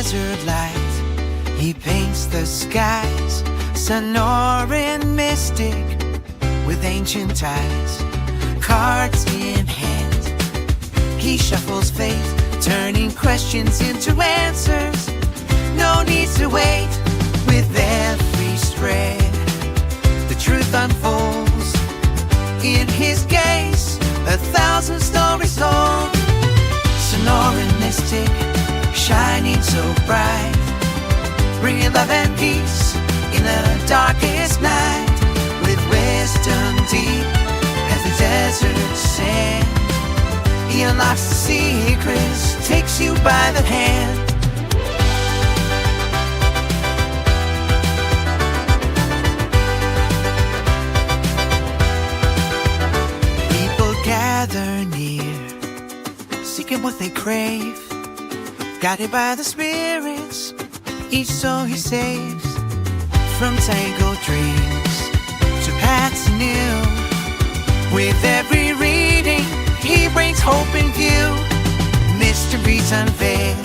desert light. He paints the skies, Sonoran Mystic with ancient ties. Cards in hand, he shuffles fate, turning questions into answers. No need to wait. With every spread, the truth unfolds. In his gaze, 1,000 stories told. Sonoran Mystic, shining so bright, bringing love and peace in the darkest night. With wisdom deep as the desert sand, he unlocks the secrets, takes you by the hand. People gather near, seeking what they crave, guided by the spirits, each soul he saves. From tangled dreams to paths new, with every reading he brings hope in view. Mysteries unveiled,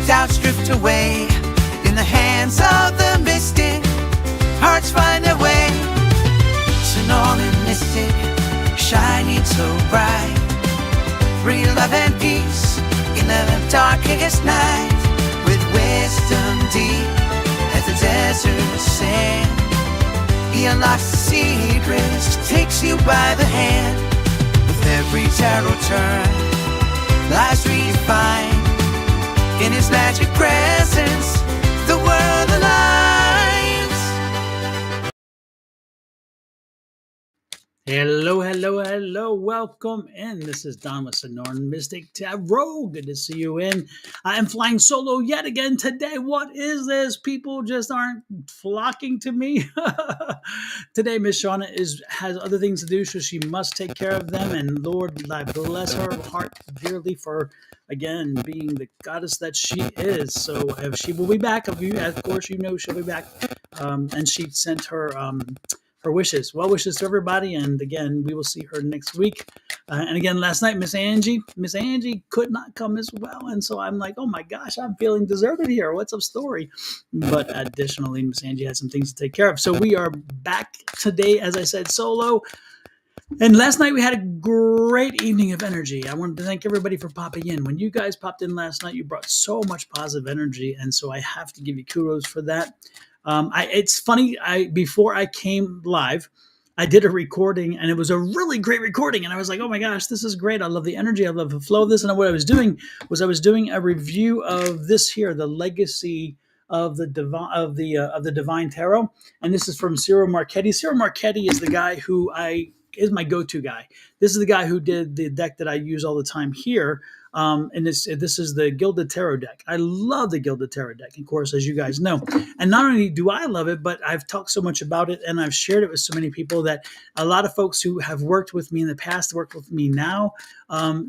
doubts drift away. In the hands of the mystic, hearts find their way. Sonoran Mystic, shining so bright, bringing love and peace in the darkest night. With wisdom deep as the desert sand, he unlocks the secrets, takes you by the hand. With every tarot turn, lives redefined. In his magic presence, the world aligns. Hello. Welcome in. This is Don with Sonoran Mystic Tarot. Good to see you in. I am flying solo yet again today. What is this? People just aren't flocking to me. Today, Miss Shawna has other things to do, so she must take care of them. And Lord, I bless her heart dearly for, again, being the goddess that she is. So she will be back. Of course, you know she'll be back. And she sent her wishes, well wishes to everybody. And again, we will see her next week. And again, last night, Miss Angie could not come as well. And so I'm like, oh my gosh, I'm feeling deserted here. What's up story? But additionally, Miss Angie had some things to take care of. So we are back today, as I said, solo. And last night we had a great evening of energy. I wanted to thank everybody for popping in. When you guys popped in last night, you brought so much positive energy. And so I have to give you kudos for that. It's funny, before I came live, I did a recording and it was a really great recording. And I was like, oh my gosh, this is great. I love the energy. I love the flow of this. And what I was doing was a review of this here, the legacy of the Divine Tarot. And this is from Cyril Marchetti. Cyril Marchetti is the guy who is my go-to guy. This is the guy who did the deck that I use all the time here. And this is the Gilded Tarot deck. I love the Gilded Tarot deck, of course, as you guys know. And not only do I love it, but I've talked so much about it and I've shared it with so many people that a lot of folks who have worked with me in the past, work with me now,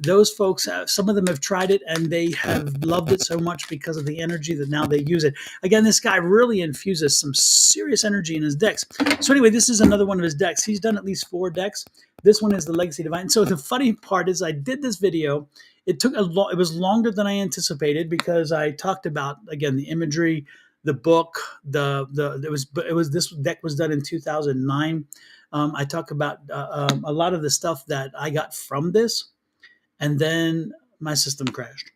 those folks, some of them have tried it and they have loved it so much because of the energy that now they use it. Again, this guy really infuses some serious energy in his decks. So anyway, this is another one of his decks. He's done at least 4 decks. This one is the Legacy Divine. So the funny part is I did this video. It was longer than I anticipated because I talked about, again, the imagery, the book, this deck was done in 2009. I talk about a lot of the stuff that I got from this, and then my system crashed.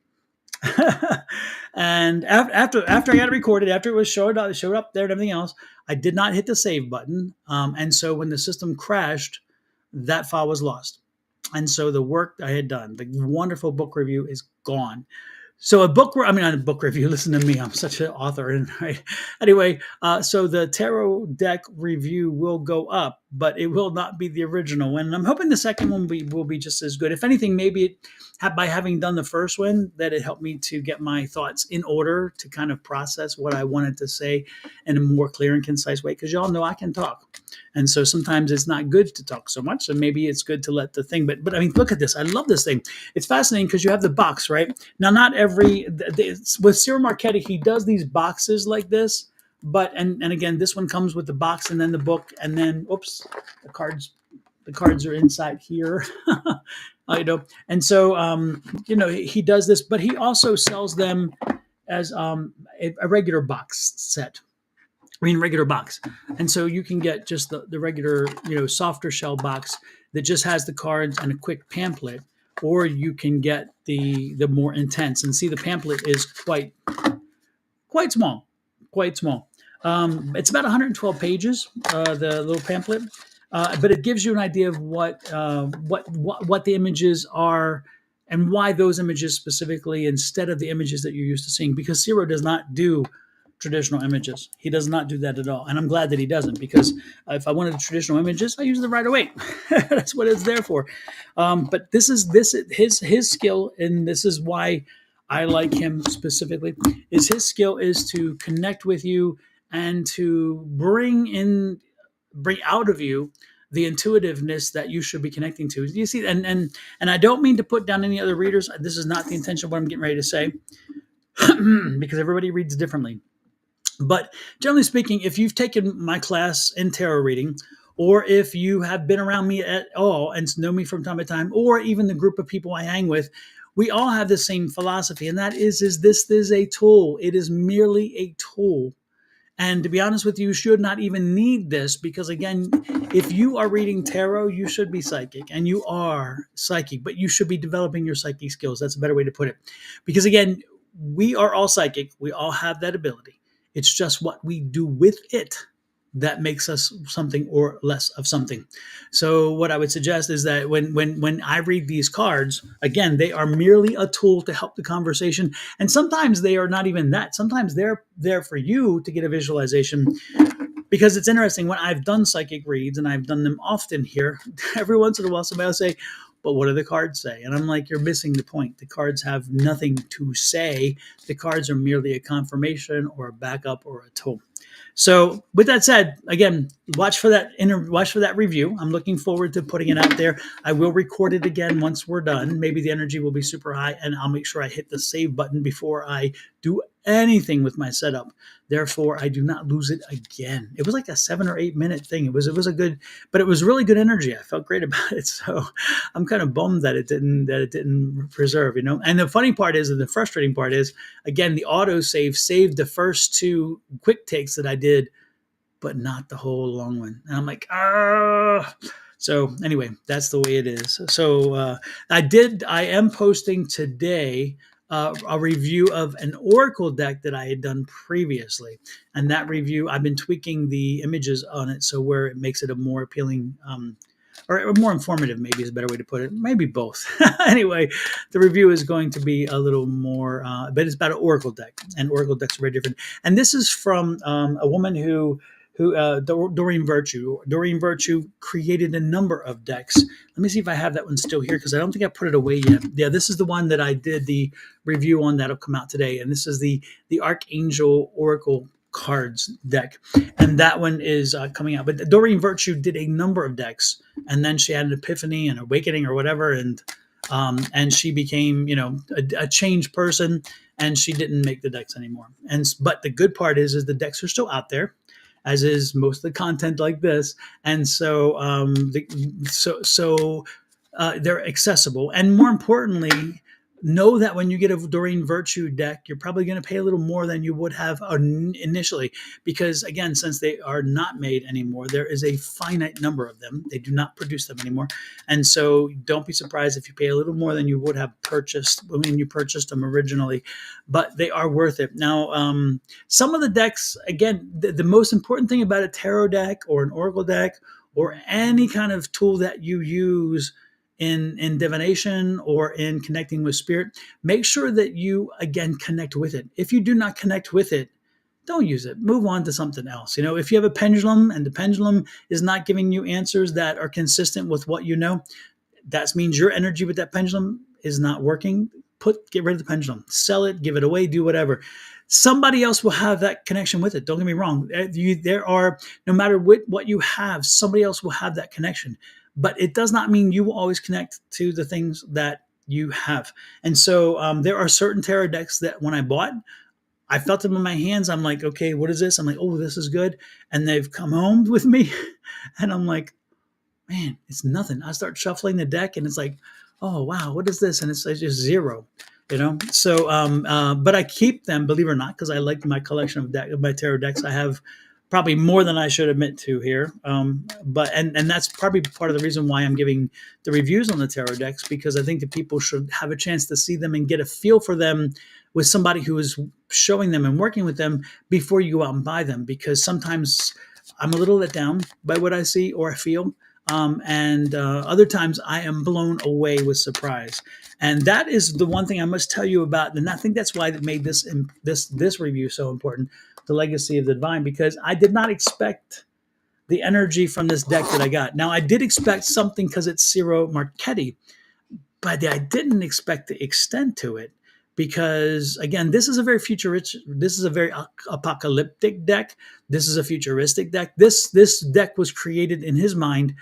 And after I got it recorded, after it was showed up there and everything else, I did not hit the save button. And so when the system crashed, that file was lost. And so the work I had done, the wonderful book review, is gone. So not a book review. Listen to me. I'm such an author. Right? Anyway, so the tarot deck review will go up, but it will not be the original one. And I'm hoping the second one will be just as good. If anything, maybe by having done the first one, that it helped me to get my thoughts in order to kind of process what I wanted to say in a more clear and concise way. Because y'all know I can talk. And so sometimes it's not good to talk so much. So maybe it's good to let the thing. But I mean, look at this. I love this thing. It's fascinating because you have the box, right? Now, not with Cyril Marchetti, he does these boxes like this. But and again, this one comes with the box and then the book, and then the cards are inside here. And so he does this, but he also sells them as a regular box set. I mean, regular box. And so you can get just the regular, softer shell box that just has the cards and a quick pamphlet, or you can get the more intense. And see, the pamphlet is quite small, quite small. It's about 112 pages, the little pamphlet, but it gives you an idea of what the images are and why those images specifically instead of the images that you're used to seeing. Because Zero does not do traditional images. He does not do that at all, and I'm glad that he doesn't. Because if I wanted traditional images, I use the right away. That's what it's there for. But this his skill, and this is why I like him specifically. Is his skill is to connect with you and to bring out of you the intuitiveness that you should be connecting to. You see, and I don't mean to put down any other readers. This is not the intention of what I'm getting ready to say, because everybody reads differently. But generally speaking, if you've taken my class in tarot reading, or if you have been around me at all and know me from time to time, or even the group of people I hang with, we all have the same philosophy, and that is this is a tool. It is merely a tool. And to be honest with you should not even need this, because again, if you are reading tarot, you should be psychic, and you are psychic, but you should be developing your psychic skills. That's a better way to put it. Because again, we are all psychic. We all have that ability. It's just what we do with it that makes us something or less of something. So what I would suggest is that when I read these cards, again, they are merely a tool to help the conversation. And sometimes they are not even that. Sometimes they're there for you to get a visualization. Because it's interesting, when I've done psychic reads, and I've done them often here, every once in a while somebody will say, but what do the cards say? And I'm like, you're missing the point. The cards have nothing to say. The cards are merely a confirmation or a backup or a tool. So with that said, again, watch for that review. I'm looking forward to putting it out there. I will record it again once we're done. Maybe the energy will be super high, and I'll make sure I hit the save button before I do anything with my setup. Therefore, I do not lose it again. It was like a 7 or 8 minute thing. It was a good, but it was really good energy. I felt great about it. So I'm kind of bummed that it didn't preserve, And the funny part is, and the frustrating part is, again, the auto saved the first 2 quick takes that I did, but not the whole long one. And I'm like, ah. So anyway, that's the way it is. So I am posting today a review of an oracle deck that I had done previously. And that review, I've been tweaking the images on it so where it makes it a more appealing, or more informative, maybe is a better way to put it. Maybe both. Anyway, the review is going to be a little more, but it's about an oracle deck, and oracle decks are very different. And this is from a woman who Doreen Virtue. Doreen Virtue created a number of decks. Let me see if I have that one still here, because I don't think I put it away yet. Yeah, this is the one that I did the review on that'll come out today, and this is the Archangel Oracle cards deck, and that one is coming out. But Doreen Virtue did a number of decks, and then she had an epiphany, an awakening, or whatever, and she became, a changed person, and she didn't make the decks anymore. But the good part is the decks are still out there, as is most of the content like this, and so they're accessible. And more importantly, know that when you get a Doreen Virtue deck, you're probably going to pay a little more than you would have initially, because again, since they are not made anymore, there is a finite number of them. They do not produce them anymore, and so don't be surprised if you pay a little more than you would have purchased when you purchased them originally. But they are worth it. Now, some of the decks, again, the most important thing about a tarot deck or an oracle deck or any kind of tool that you use in divination or in connecting with spirit, make sure that you, again, connect with it. If you do not connect with it, don't use it. Move on to something else. If you have a pendulum and the pendulum is not giving you answers that are consistent with what you know, that means your energy with that pendulum is not working. Get rid of the pendulum, sell it, give it away, do whatever. Somebody else will have that connection with it. Don't get me wrong. No matter what you have, somebody else will have that connection. But it does not mean you will always connect to the things that you have. And so there are certain tarot decks that when I bought, I felt them in my hands. I'm like, okay, what is this? I'm like, oh, this is good. And they've come home with me. And I'm like, man, it's nothing. I start shuffling the deck and it's like, oh, wow, what is this? And it's just zero. So but I keep them, believe it or not, because I like my collection of my tarot decks. I have probably more than I should admit to here, but and that's probably part of the reason why I'm giving the reviews on the tarot decks, because I think that people should have a chance to see them and get a feel for them with somebody who is showing them and working with them before you go out and buy them, because sometimes I'm a little let down by what I see or I feel, and other times I am blown away with surprise. And that is the one thing I must tell you about, and I think that's why it made this review so important, the Legacy of the Divine, because I did not expect the energy from this deck that I got. Now I did expect something because it's Ciro Marchetti, but I didn't expect the extent to it, because again, this is a very futuristic, this is a very apocalyptic deck. This is a futuristic deck. This deck was created in his mind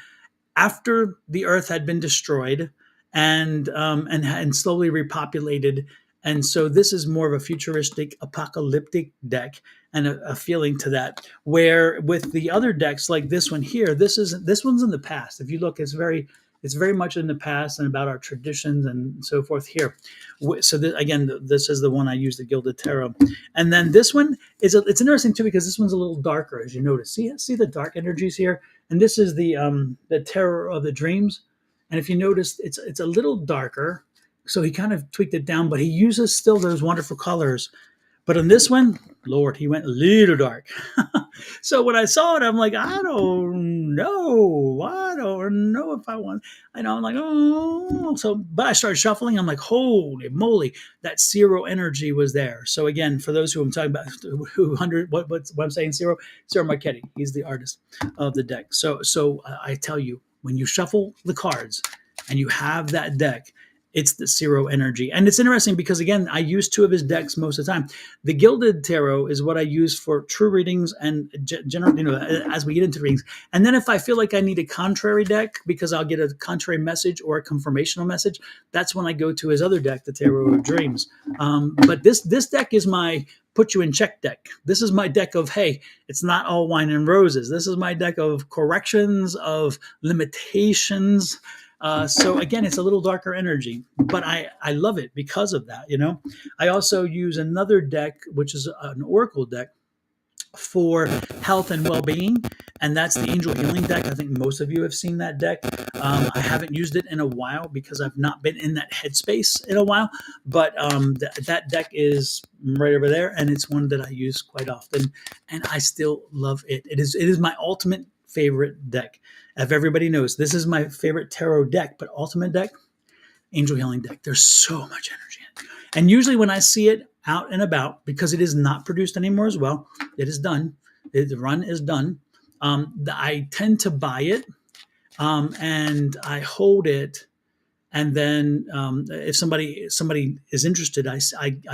after the Earth had been destroyed and slowly repopulated. And so this is more of a futuristic, apocalyptic deck, and a feeling to that. Where with the other decks, like this one here, this one's in the past. If you look, it's very much in the past and about our traditions and so forth here. So again, this is the one I use, the Gilded Tarot. And then this one it's interesting too, because this one's a little darker, as you notice. See the dark energies here, and this is the Terror of the Dreams. And if you notice, it's a little darker. So he kind of tweaked it down, but he uses still those wonderful colors. But on this one, Lord, he went a little dark. So when I saw it, I'm like, I don't know. I don't know if I want. I know, I'm like, oh. So, but I started shuffling. I'm like, holy moly, that Ciro energy was there. So again, for those who I'm talking about, who what I'm saying, Ciro Marchetti, he's the artist of the deck. So I tell you, when you shuffle the cards and you have that deck, it's the Ciro energy. And it's interesting because, again, I use two of his decks most of the time. The Gilded Tarot is what I use for true readings and general, as we get into readings. And then if I feel like I need a contrary deck, because I'll get a contrary message or a confirmational message, that's when I go to his other deck, the Tarot of Dreams. But this deck is my put you in check deck. This is my deck of, hey, it's not all wine and roses. This is my deck of corrections, of limitations. So again, it's a little darker energy, but I love it because of that. I also use another deck, which is an oracle deck for health and well-being, and that's the Angel Healing deck. I think most of you have seen that deck. I haven't used it in a while because I've not been in that headspace in a while, but that deck is right over there, and it's one that I use quite often, and I still love it. It is my ultimate favorite deck. If everybody knows, this is my favorite tarot deck, but ultimate deck, Angel Healing deck. There's so much energy in it. And usually when I see it out and about, because it is not produced anymore as well, it is done. The run is done. I tend to buy it, and I hold it. And then if somebody is interested, I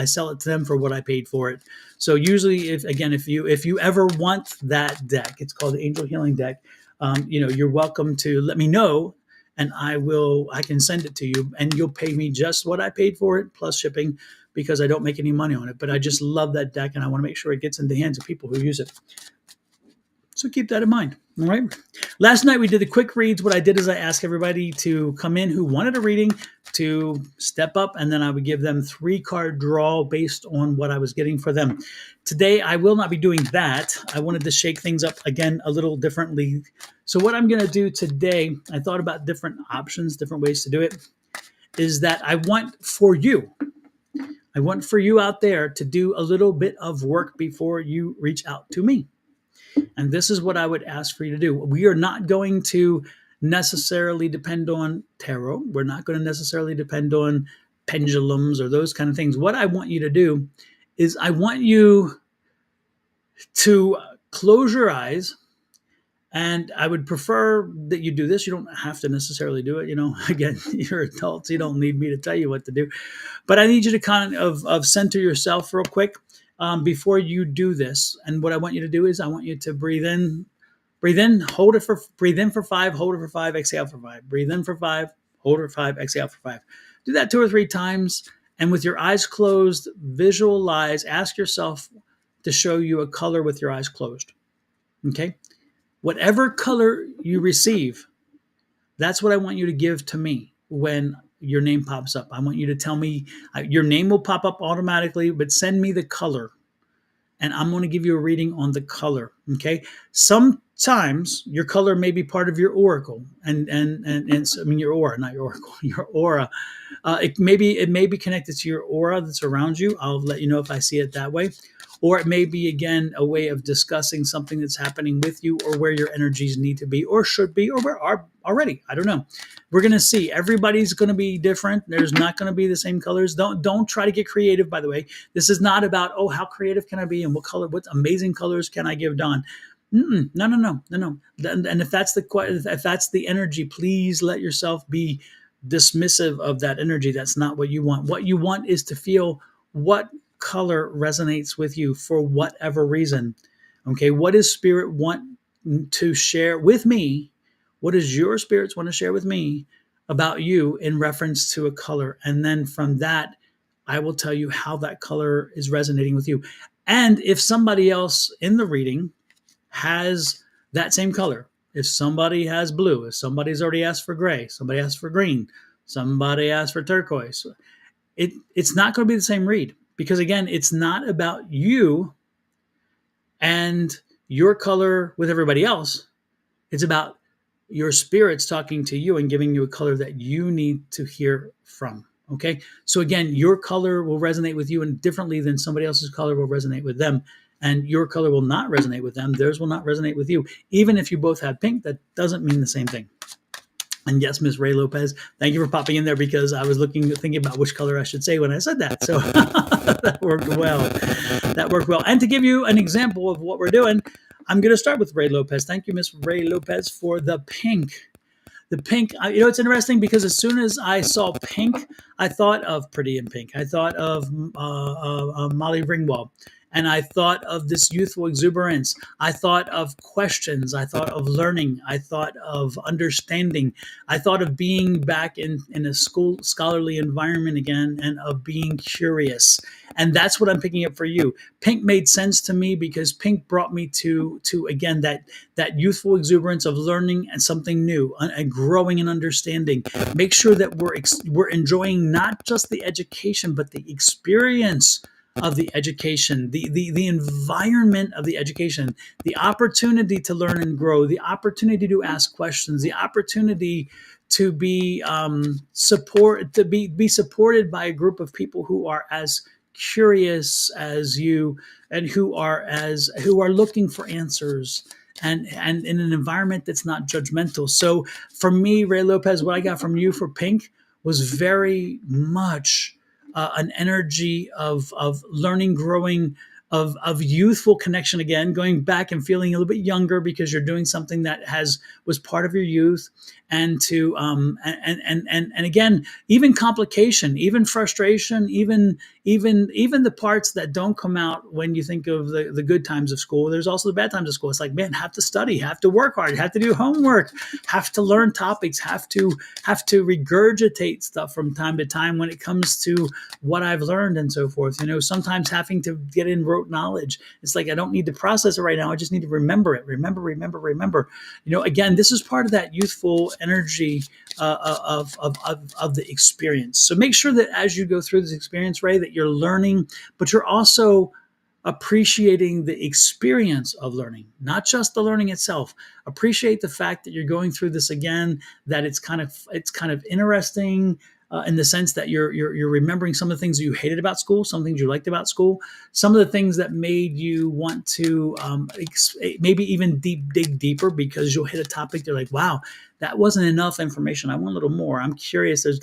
sell it to them for what I paid for it. So usually, if you ever want that deck, it's called the Angel Healing deck. You're welcome to let me know, and I can send it to you, and you'll pay me just what I paid for it plus shipping, because I don't make any money on it. But I just love that deck, and I want to make sure it gets in the hands of people who use it. So keep that in mind. All right. Last night we did the quick reads. What I did is I asked everybody to come in who wanted a reading to step up, and then I would give them 3-card draw based on what I was getting for them. Today I will not be doing that. I wanted to shake things up again a little differently. So what I'm going to do today, I thought about different options, different ways to do it, is that I want for you out there to do a little bit of work before you reach out to me. And this is what I would ask for you to do. We are not going to necessarily depend on tarot. We're not going to necessarily depend on pendulums or those kind of things. What I want you to do is I want you to close your eyes, and I would prefer that you do this. You don't have to necessarily do it. Again, you're adults. You don't need me to tell you what to do. But I need you to kind of center yourself real quick. Before you do this. And what I want you to do is I want you to breathe in, breathe in for 5, hold it for 5, exhale for 5. Breathe in for 5, hold it for 5, exhale for 5. Do that 2 or 3 times. And with your eyes closed, visualize, ask yourself to show you a color with your eyes closed. Okay? Whatever color you receive, that's what I want you to give to me when your name pops up. I want you to tell me, your name will pop up automatically, but send me the color, and I'm going to give you a reading on the color. Okay. Sometimes your color may be part of your oracle, and I mean your aura, not your oracle, your aura. It may be connected to your aura that's around you. I'll let you know if I see it that way. Or it may be, again, a way of discussing something that's happening with you, or where your energies need to be or should be, or where are already. I don't know. We're going to see. Everybody's going to be different. There's not going to be the same colors. Don't try to get creative, by the way. This is not about, oh, how creative can I be and what amazing colors can I give Don? No. And if that's the energy, please let yourself be dismissive of that energy. That's not what you want. What you want is to feel what color resonates with you for whatever reason. Okay, what does spirit want to share with me? What does your spirits want to share with me about you in reference to a color? And then from that, I will tell you how that color is resonating with you. And if somebody else in the reading has that same color, if somebody has blue, if somebody's already asked for gray, somebody asked for green, somebody asked for turquoise, it's not going to be the same read, because again, it's not about you and your color with everybody else. It's about your spirits talking to you and giving you a color that you need to hear from. Okay. So again, your color will resonate with you and differently than somebody else's color will resonate with them. And your color will not resonate with them. Theirs will not resonate with you. Even if you both have pink, that doesn't mean the same thing. And yes, Miss Ray Lopez, thank you for popping in there, because I was thinking about which color I should say when I said that. So that worked well. That worked well. And to give you an example of what we're doing, I'm going to start with Ray Lopez. Thank you, Miss Ray Lopez, for the pink. The pink, it's interesting because as soon as I saw pink, I thought of Pretty in Pink. I thought of Molly Ringwald. And I thought of this youthful exuberance. I thought of questions. I thought of learning. I thought of understanding. I thought of being back in a scholarly environment again, and of being curious. And that's what I'm picking up for you. Pink made sense to me because pink brought me to again, that youthful exuberance of learning and something new and growing and understanding. Make sure that we're enjoying not just the education, but the experience of the education, the environment of the education, the opportunity to learn and grow, the opportunity to ask questions, the opportunity to be supported by a group of people who are as curious as you, and who are looking for answers, and in an environment that's not judgmental. So for me, Ray Lopez, what I got from you for pink was very much an energy of learning, growing, of youthful connection, again, going back and feeling a little bit younger because you're doing something that was part of your youth, and to and again, even complication, even frustration, even the parts that don't come out when you think of the good times of school. There's also the bad times of school. It's like, man, have to study, have to work hard, have to do homework, have to learn topics, have to regurgitate stuff from time to time when it comes to what I've learned and so forth. Sometimes having to get in rote knowledge. It's like, I don't need to process it right now. I just need to remember it. Remember. Again, this is part of that youthful energy of the experience. So make sure that as you go through this experience, Ray, that you're learning, but you're also appreciating the experience of learning, not just the learning itself. Appreciate the fact that you're going through this again, that it's kind of interesting, in the sense that you're remembering some of the things that you hated about school, some things you liked about school, some of the things that made you want to maybe even dig deeper, because you'll hit a topic, you're like, wow, that wasn't enough information. I want a little more. I'm curious. There's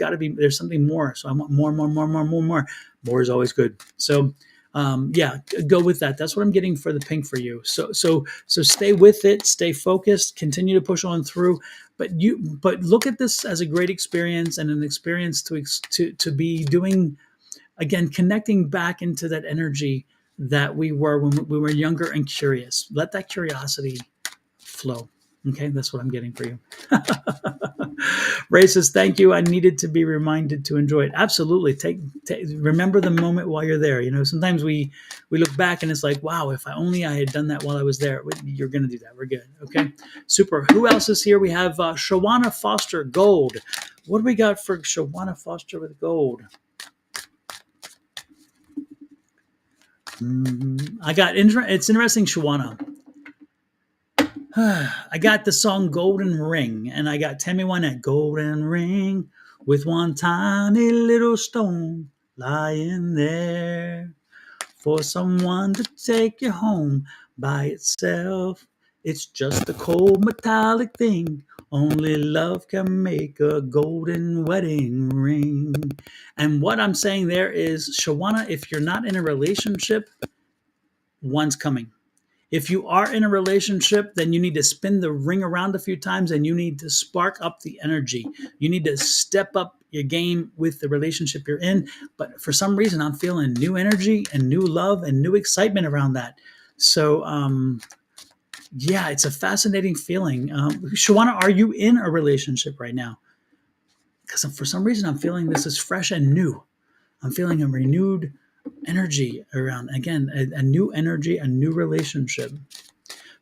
something more. So I want more. More is always good. So go with that. That's what I'm getting for the pink for you. So stay with it, stay focused, continue to push on through. But look at this as a great experience, and an experience to be doing, again, connecting back into that energy that we were when we were younger and curious. Let that curiosity flow. Okay, that's what I'm getting for you. Ray says, thank you. I needed to be reminded to enjoy it. Absolutely. Remember the moment while you're there. You know, sometimes we look back and it's like, wow, if I had done that while I was there. You're going to do that. We're good. Okay. Super. Who else is here? We have Shawna Foster Gold. What do we got for Shawna Foster with gold? It's interesting, Shawna. I got the song Golden Ring, and I got Tammy Wynette, Golden Ring, with one tiny little stone lying there for someone to take you home by itself. It's just a cold metallic thing. Only love can make a golden wedding ring. And what I'm saying there is, Shawana, if you're not in a relationship, one's coming. If you are in a relationship, then you need to spin the ring around a few times and you need to spark up the energy. You need to step up your game with the relationship you're in. But for some reason, I'm feeling new energy and new love and new excitement around that. So, yeah, it's a fascinating feeling. Shawana, are you in a relationship right now? Because for some reason, I'm feeling this is fresh and new. I'm feeling a renewed energy around, again, a new energy, a new relationship.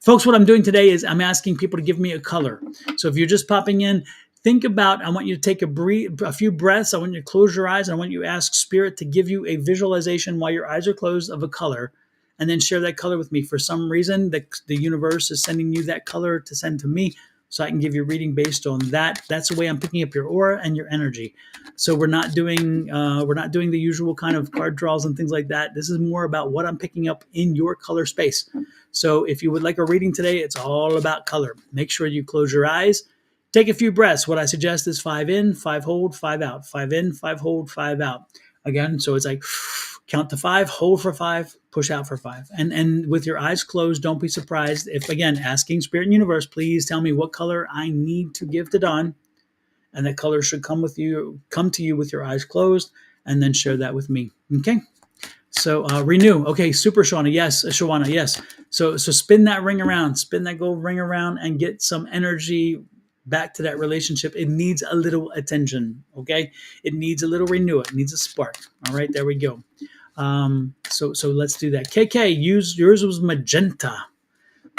Folks, what I'm doing today is I'm asking people to give me a color. So if you're just popping in, think about, I want you to take a few breaths. I want you to close your eyes. I want you to ask Spirit to give you a visualization while your eyes are closed of a color, and then share that color with me. For some reason, the universe is sending you that color to send to me so I can give you a reading based on that. That's the way I'm picking up your aura and your energy. So we're not doing the usual kind of card draws and things like that. This is more about what I'm picking up in your color space. So if you would like a reading today, it's all about color. Make sure you close your eyes. Take a few breaths. What I suggest is 5 in, 5 hold, 5 out. 5 in, 5 hold, 5 out. Again, so it's like count to 5, hold for 5, push out for 5. And with your eyes closed, don't be surprised if, again, asking Spirit and Universe, please tell me what color I need to give to Don. And that color should come to you with your eyes closed, and then share that with me. Okay? So renew. Okay, super Shawana. Yes, Shawana. Yes. So spin that ring around, spin that gold ring around, and get some energy back to that relationship. It needs a little attention. Okay, it needs a little renewal. It needs a spark. All right, there we go. So let's do that. KK, yours was magenta.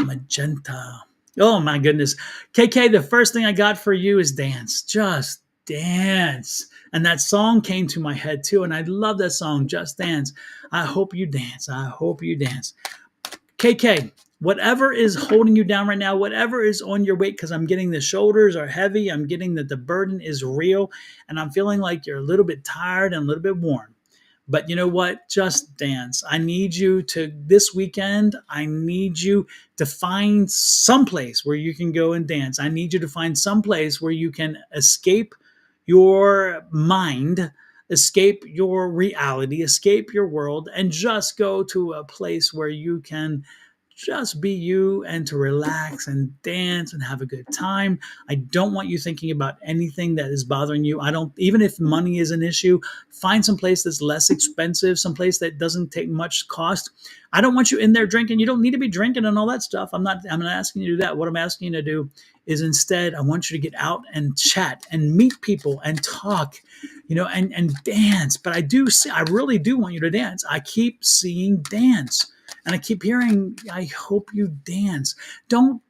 Magenta. Oh my goodness. KK, the first thing I got for you is dance. Just dance. And that song came to my head too. And I love that song, Just Dance. I hope you dance. I hope you dance. KK, whatever is holding you down right now, whatever is on your weight, because I'm getting the shoulders are heavy. I'm getting that the burden is real. And I'm feeling like you're a little bit tired and a little bit worn. But you know what? Just dance. I need you to, this weekend, I need you to find someplace where you can go and dance. I need you to find someplace where you can escape your mind, escape your reality, escape your world, and just go to a place where you can just be you and to relax and dance and have a good time. I don't want you thinking about anything that is bothering you. Even if money is an issue, find some place that's less expensive, some place that doesn't take much cost. I don't want you in there drinking. You don't need to be drinking and all that stuff. I'm not asking you to do that. What I'm asking you to do is instead, I want you to get out and chat and meet people and talk, and dance. But I really do want you to dance. I keep seeing dance. And I keep hearing, I hope you dance. Don't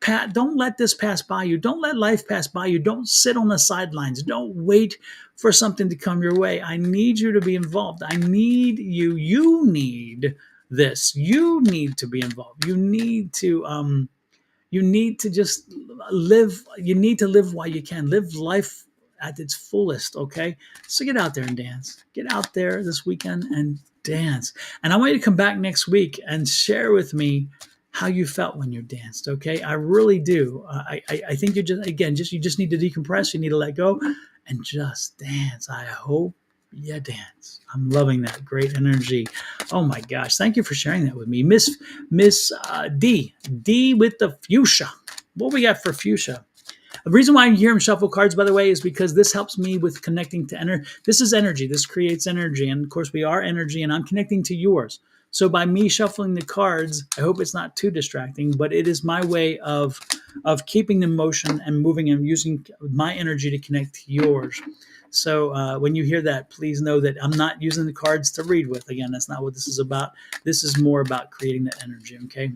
let this pass by you. Don't let life pass by you. Don't sit on the sidelines. Don't wait for something to come your way. I need you to be involved. I need you. You need this. You need to be involved. You need to just live. You need to live while you can. Live life at its fullest, okay? So get out there and dance. Get out there this weekend and dance. And I want you to come back next week and share with me how you felt when you danced, okay? I really do. I think you just need to decompress. You need to let go and just dance. I hope you dance. I'm loving that. Great energy. Oh my gosh. Thank you for sharing that with me. Miss D with the fuchsia. What we got for fuchsia? The reason why I'm here in shuffle cards, by the way, is because this helps me with connecting to energy. This is energy. This creates energy. And of course, we are energy, and I'm connecting to yours. So by me shuffling the cards, I hope it's not too distracting, but it is my way of keeping the motion and moving and using my energy to connect to yours. So when you hear that, please know that I'm not using the cards to read with. Again, that's not what this is about. This is more about creating that energy. Okay.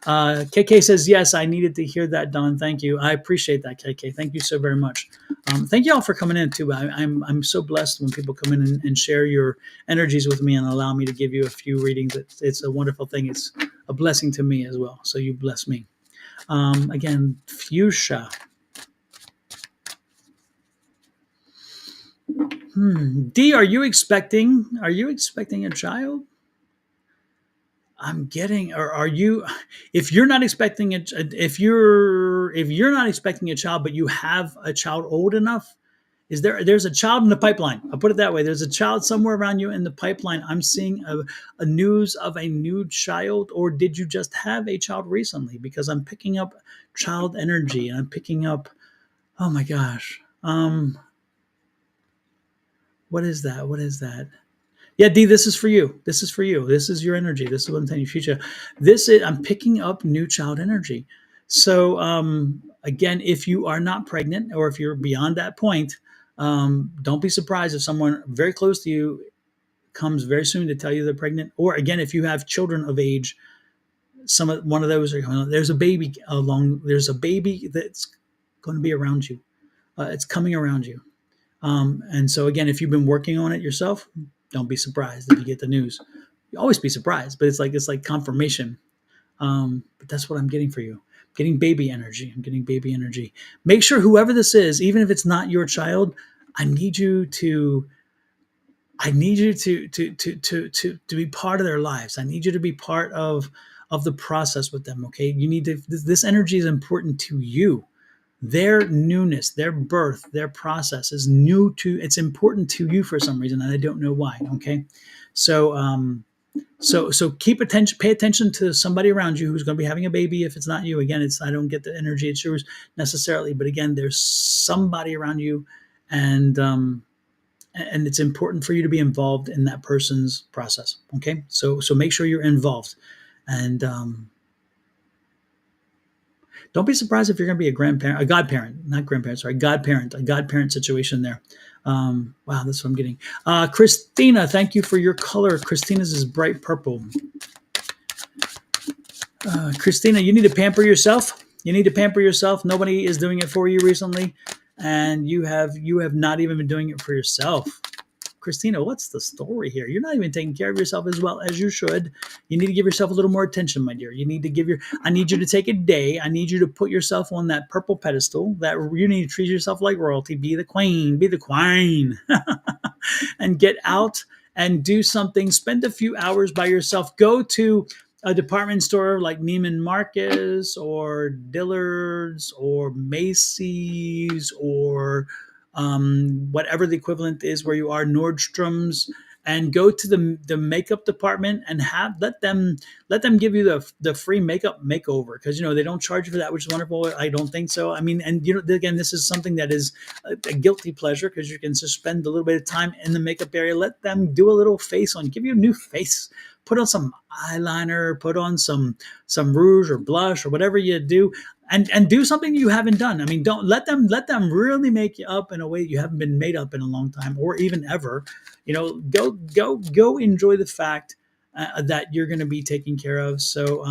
KK says, yes, I needed to hear that, Don. Thank you. I appreciate that, KK. Thank you so very much. Thank you all for coming in, too. I'm so blessed when people come in and share your energies with me and allow me to give you a few readings. It's a wonderful thing. It's a blessing to me as well. So you bless me. Again, fuchsia. D, are you expecting a child? I'm getting, or are you? If you're not expecting it, if you're not expecting a child, but you have a child old enough, there's a child in the pipeline. I'll put it that way. There's a child somewhere around you in the pipeline. I'm seeing a news of a new child, or did you just have a child recently? Because I'm picking up child energy, and I'm picking up. Oh my gosh. What is that? What is that? Yeah, D, this is for you. This is for you. This is your energy. This is what I'm telling you, future. I'm picking up new child energy. So again, if you are not pregnant or if you're beyond that point, don't be surprised if someone very close to you comes very soon to tell you they're pregnant. Or again, if you have children of age, one of those are going on. There's a baby that's going to be around you. It's coming around you. And so again, if you've been working on it yourself, don't be surprised if you get the news. You always be surprised, but it's like confirmation. But that's what I'm getting for you. I'm getting baby energy. I'm getting baby energy. Make sure whoever this is, even if it's not your child, I need you to be part of their lives. I need you to be part of the process with them. Okay. This energy is important to you. Their newness, their birth, their process is it's important to you for some reason, and I don't know why. Okay. So pay attention to somebody around you who's going to be having a baby. If it's not you, again, I don't get the energy it's yours necessarily, but again, there's somebody around you, and it's important for you to be involved in that person's process. Okay. So make sure you're involved, and don't be surprised if you're going to be a godparent, not grandparent, sorry, a godparent situation there. Wow, that's what I'm getting. Christina, thank you for your color. Christina's is bright purple. Christina, you need to pamper yourself. You need to pamper yourself. Nobody is doing it for you recently, and you have not even been doing it for yourself. Christina, what's the story here? You're not even taking care of yourself as well as you should. You need to give yourself a little more attention, my dear. I need you to take a day. I need you to put yourself on that purple pedestal. That you need to treat yourself like royalty. Be the queen. And get out and do something. Spend a few hours by yourself. Go to a department store like Neiman Marcus or Dillard's or Macy's or whatever the equivalent is where you are, Nordstrom's, and go to the makeup department and let them give you the free makeup makeover, because they don't charge you for that, which is wonderful. I don't think so. I mean, and again, this is something that is a guilty pleasure, because you can just spend a little bit of time in the makeup area. Let them do a little face on, give you a new face. Put on some eyeliner, put on some rouge or blush or whatever you do, and do something you haven't done. I mean, don't let them really make you up in a way you haven't been made up in a long time, or even ever. Go enjoy the fact that you're going to be taken care of. So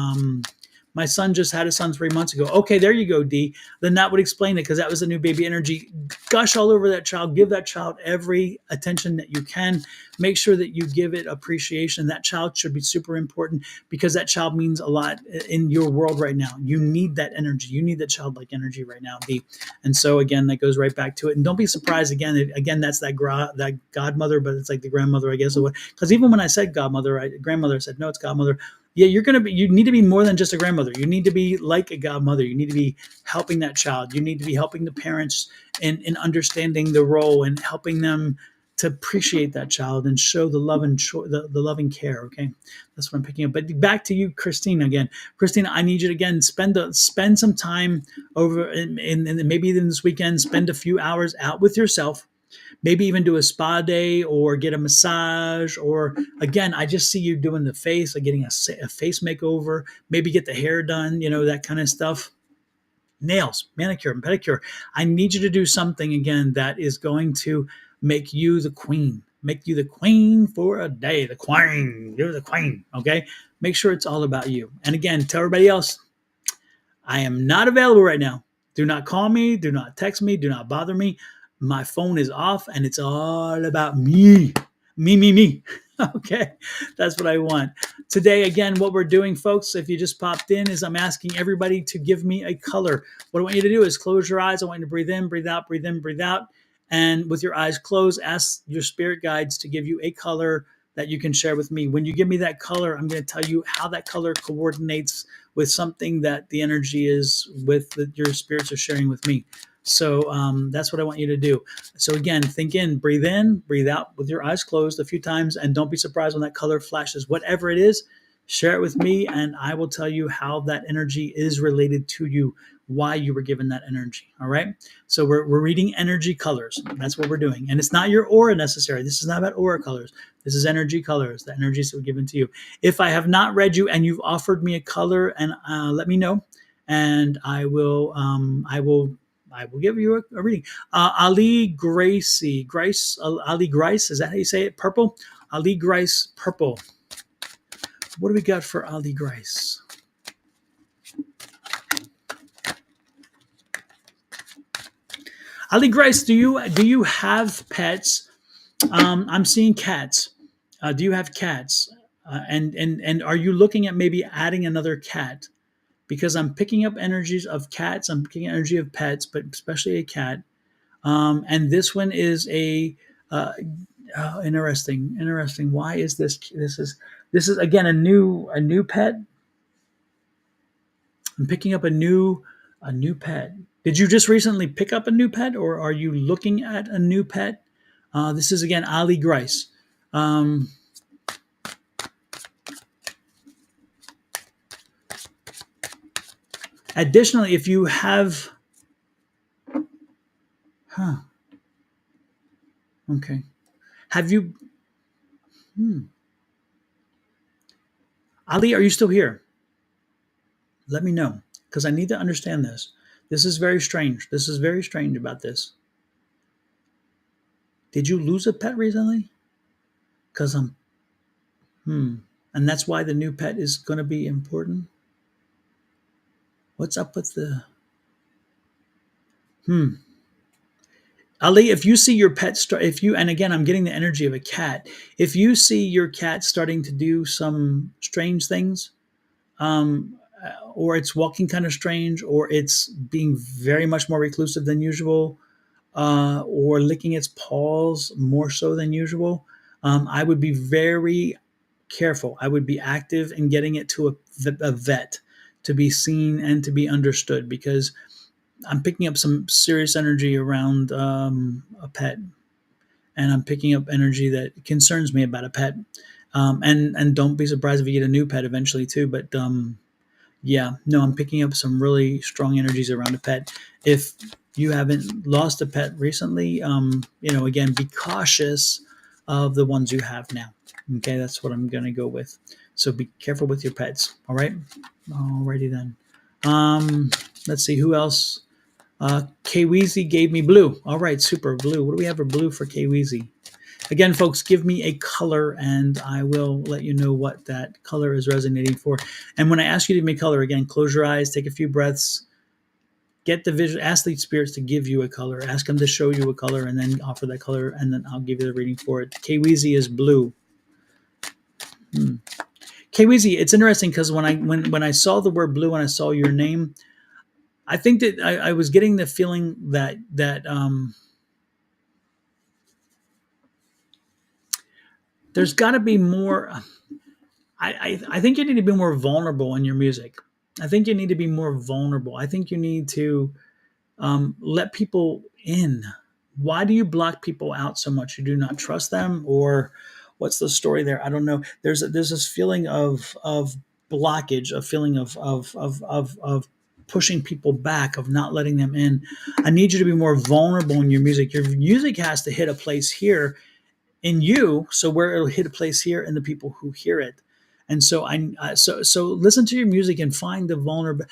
my son just had his son 3 months ago. Okay, there you go, D. Then that would explain it, because that was the new baby energy. Gush all over that child. Give that child every attention that you can. Make sure that you give it appreciation. That child should be super important, because that child means a lot in your world right now. You need that energy. You need that childlike energy right now, D. And so again, that goes right back to it. And don't be surprised again. That's that godmother, but it's like the grandmother, I guess. Because even when I said grandmother, I said no, it's godmother. Yeah, you need to be more than just a grandmother. You need to be like a godmother. You need to be helping that child. You need to be helping the parents in understanding the role and helping them to appreciate that child and show the love and the loving care. Okay, that's what I'm picking up. But back to you, Christina. Again, Christina, I need you to again spend some time over in maybe even this weekend. Spend a few hours out with yourself. maybe even do a spa day or get a massage. Or again, I just see you doing the face, like getting a face makeover, maybe get the hair done, that kind of stuff. Nails, manicure, and pedicure. I need you to do something again that is going to make you the queen. Make you the queen for a day. The queen. You're the queen. Okay. Make sure it's all about you. And again, tell everybody else, I am not available right now. Do not call me. Do not text me. Do not bother me. My phone is off and it's all about me. Me. Okay. That's what I want. Today, again, what we're doing, folks, if you just popped in, is I'm asking everybody to give me a color. What I want you to do is close your eyes. I want you to breathe in, breathe out, breathe in, breathe out. And with your eyes closed, ask your spirit guides to give you a color that you can share with me. When you give me that color, I'm going to tell you how that color coordinates with something that the energy is with that your spirits are sharing with me. So that's what I want you to do. So again, think in, breathe out with your eyes closed a few times, and don't be surprised when that color flashes. Whatever it is, share it with me, and I will tell you how that energy is related to you, why you were given that energy. All right. So we're reading energy colors. That's what we're doing. And it's not your aura necessarily. This is not about aura colors. This is energy colors, the energies that were given to you. If I have not read you and you've offered me a color, and let me know, and I will give you a reading. Ali Grace, Ali Grace, is that how you say it? Purple? Ali Grace, purple. What do we got for Ali Grace? Ali Grace, do you have pets? I'm seeing cats. Do you have cats? And are you looking at maybe adding another cat? Because I'm picking up energies of cats. I'm picking energy of pets, but especially a cat. And this one is a interesting. Why is this? This is again a new pet. I'm picking up a new pet. Did you just recently pick up a new pet, or are you looking at a new pet? This is again Ali Grice. Additionally, if you have, okay, have you, Ali? Are you still here? Let me know, because I need to understand this. This is very strange. This is very strange about this. Did you lose a pet recently? Because and that's why the new pet is going to be important. What's up with the, Ali, if you see your pet start, and again, I'm getting the energy of a cat. If you see your cat starting to do some strange things, or it's walking kind of strange, or it's being very much more reclusive than usual, or licking its paws more so than usual, I would be very careful. I would be active in getting it to a vet to be seen and to be understood, because I'm picking up some serious energy around a pet, and I'm picking up energy that concerns me about a pet. And don't be surprised if you get a new pet eventually too. But yeah, no, I'm picking up some really strong energies around a pet. If you haven't lost a pet recently, again, be cautious of the ones you have now. Okay, that's what I'm going to go with. So be careful with your pets. All right. Alrighty then. Let's see who else. Kweezy gave me blue. All right, super blue. What do we have for blue for Kweezy? Again, folks, give me a color and I will let you know what that color is resonating for. And when I ask you to give me a color, again, close your eyes, take a few breaths, get the vision, ask the spirits to give you a color, ask them to show you a color, and then offer that color, and then I'll give you the reading for it. Kweezy is blue. Kweezy, it's interesting because when I saw the word blue and I saw your name, I think that I was getting the feeling that there's got to be more. I think you need to be more vulnerable in your music. I think you need to be more vulnerable. I think you need to let people in. Why do you block people out so much? You do not trust them, or what's the story there? I don't know. There's this feeling of blockage, a feeling of pushing people back, of not letting them in. I need you to be more vulnerable in your music. Your music has to hit a place here in you, so where it'll hit a place here in the people who hear it. And so so listen to your music and find the vulnerability.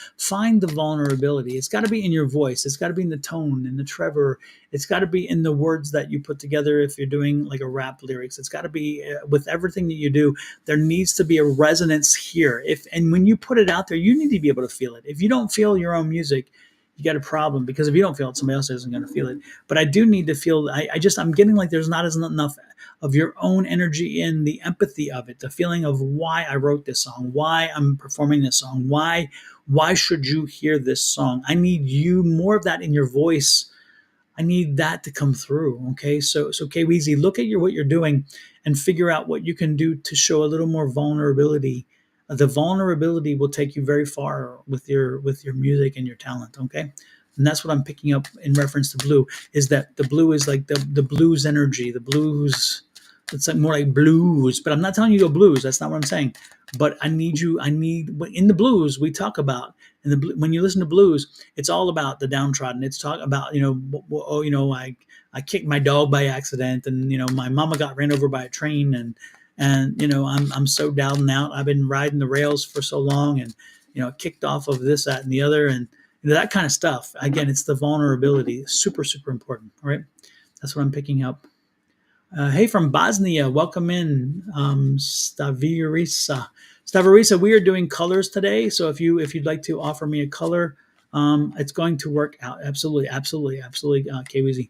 It's got to be in your voice. It's got to be in the tone, in the trevor. It's got to be in the words that you put together. If you're doing like a rap lyrics, it's got to be with everything that you do. There needs to be a resonance here. And when you put it out there, you need to be able to feel it. If you don't feel your own music, you got a problem, because if you don't feel it, somebody else isn't going to feel it. But I do need to feel. I'm getting like there's not as enough of your own energy in the empathy of it, the feeling of why I wrote this song, why I'm performing this song, why should you hear this song? I need you more of that in your voice. I need that to come through. Okay, so K-Weezy, look at what you're doing and figure out what you can do to show a little more vulnerability. The vulnerability will take you very far with your music and your talent. Okay, and that's what I'm picking up in reference to blue. Is that the blue is like the blues energy, the blues. It's like more like blues, but I'm not telling you to go blues. That's not what I'm saying. But I need in the blues we talk about when you listen to blues, it's all about the downtrodden. It's talk about I kicked my dog by accident, and my mama got ran over by a train, and I'm so down and out. I've been riding the rails for so long, and kicked off of this, that, and the other, and that kind of stuff. Again, it's the vulnerability, super super important. All right, that's what I'm picking up. Hey, from Bosnia, welcome in, Stavirisa. Stavirisa, we are doing colors today, so if you'd like to offer me a color, it's going to work out. Absolutely, absolutely, absolutely, KWZ.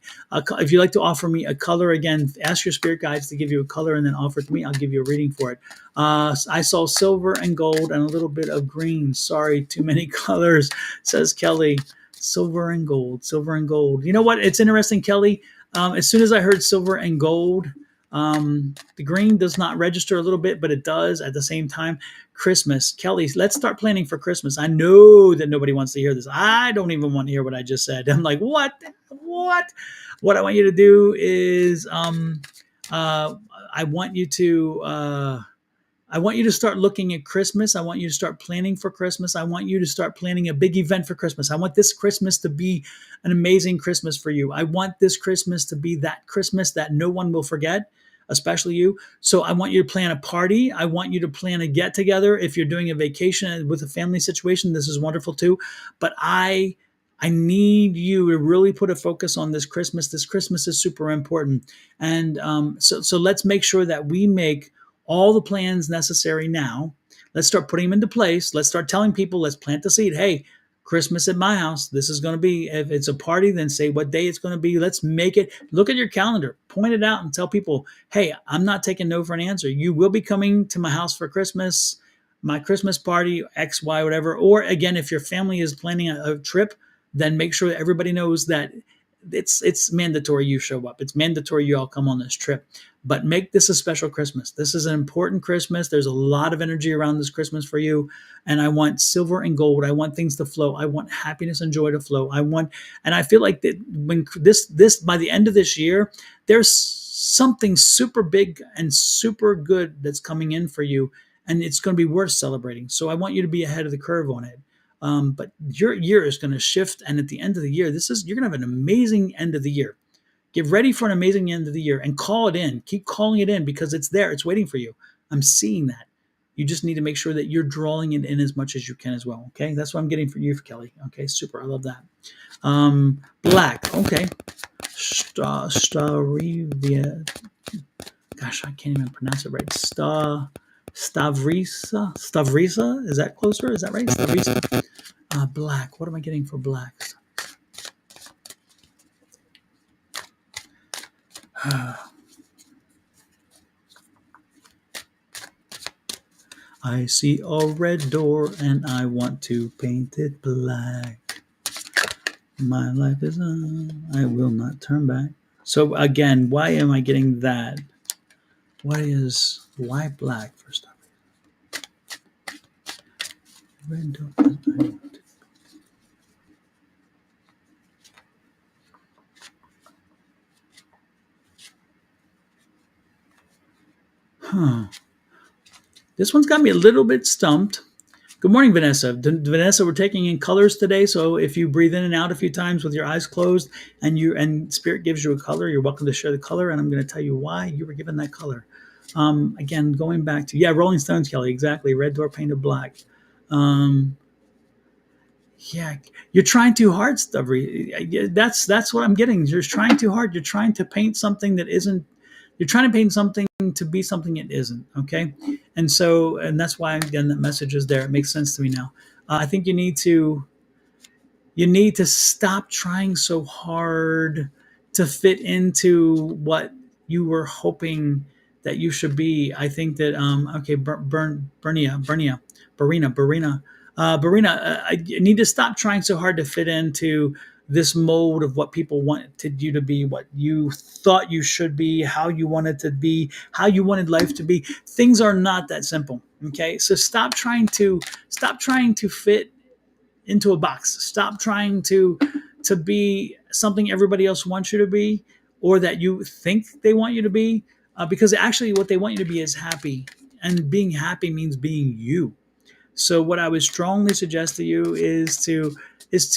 If you'd like to offer me a color, again, ask your spirit guides to give you a color and then offer it to me. I'll give you a reading for it. I saw silver and gold and a little bit of green. Sorry, too many colors, says Kelly. Silver and gold, silver and gold. You know what? It's interesting, Kelly. As soon as I heard silver and gold, the green does not register a little bit, but it does at the same time. Christmas. Kelly, let's start planning for Christmas. I know that nobody wants to hear this. I don't even want to hear what I just said. I'm like, what? What I want you to do is I want you to start looking at Christmas. I want you to start planning for Christmas. I want you to start planning a big event for Christmas. I want this Christmas to be an amazing Christmas for you. I want this Christmas to be that Christmas that no one will forget, especially you. So I want you to plan a party. I want you to plan a get together. If you're doing a vacation with a family situation, this is wonderful too. But I need you to really put a focus on this Christmas. This Christmas is super important. And so let's make sure that we make all the plans necessary now. Let's start putting them into place. Let's start telling people, let's plant the seed. Hey, Christmas at my house. This is going to be, if it's a party, then say what day it's going to be. Let's make it. Look at your calendar, point it out, and tell people, hey, I'm not taking no for an answer. You will be coming to my house for Christmas, my Christmas party, X, Y, whatever. Or again, if your family is planning a trip, then make sure that everybody knows that it's mandatory you show up. It's mandatory you all come on this trip. But make this a special Christmas. This is an important Christmas. There's a lot of energy around this Christmas for you. And I want silver and gold. I want things to flow. I want happiness and joy to flow. And I feel like that when this by the end of this year, there's something super big and super good that's coming in for you. And it's going to be worth celebrating. So I want you to be ahead of the curve on it. But your year is going to shift. And at the end of the year, you're going to have an amazing end of the year. Get ready for an amazing end of the year and call it in. Keep calling it in because it's there. It's waiting for you. I'm seeing that. You just need to make sure that you're drawing it in as much as you can as well. Okay, that's what I'm getting for you, Kelly. Okay, super. I love that. Black. Okay. Starivia. Gosh, I can't even pronounce it right. Stavrisa. Stavrisa. Is that closer? Is that right? Stavrisa. Black. What am I getting for black? I see a red door and I want to paint it black. My life is on. I will not turn back. So again, why am I getting that? Why black for stuff? Red door. This one's got me a little bit stumped Good morning, Vanessa. Vanessa, we're taking in colors today. So if you breathe in and out a few times with your eyes closed and spirit gives you a color, you're welcome to share the color. And I'm going to tell you why you were given that color. Again, going back to, Rolling Stones, Kelly, exactly. Red door painted black. Um, yeah, you're trying too hard, Stubbery. That's what I'm getting. You're trying too hard. You're trying to paint something that isn't. You're trying to paint something to be something it isn't. Okay, and that's why again that message is there. It makes sense to me now. I think you need to stop trying so hard to fit into what you were hoping that you should be. I think that okay, Barina, you need to stop trying so hard to fit into this mold of what people wanted you to be, what you thought you should be, how you wanted to be, how you wanted life to be. Things are not that simple. Okay, so stop trying to fit into a box. Stop trying to be something everybody else wants you to be, or that you think they want you to be, because actually what they want you to be is happy, and being happy means being you. So what I would strongly suggest to you is to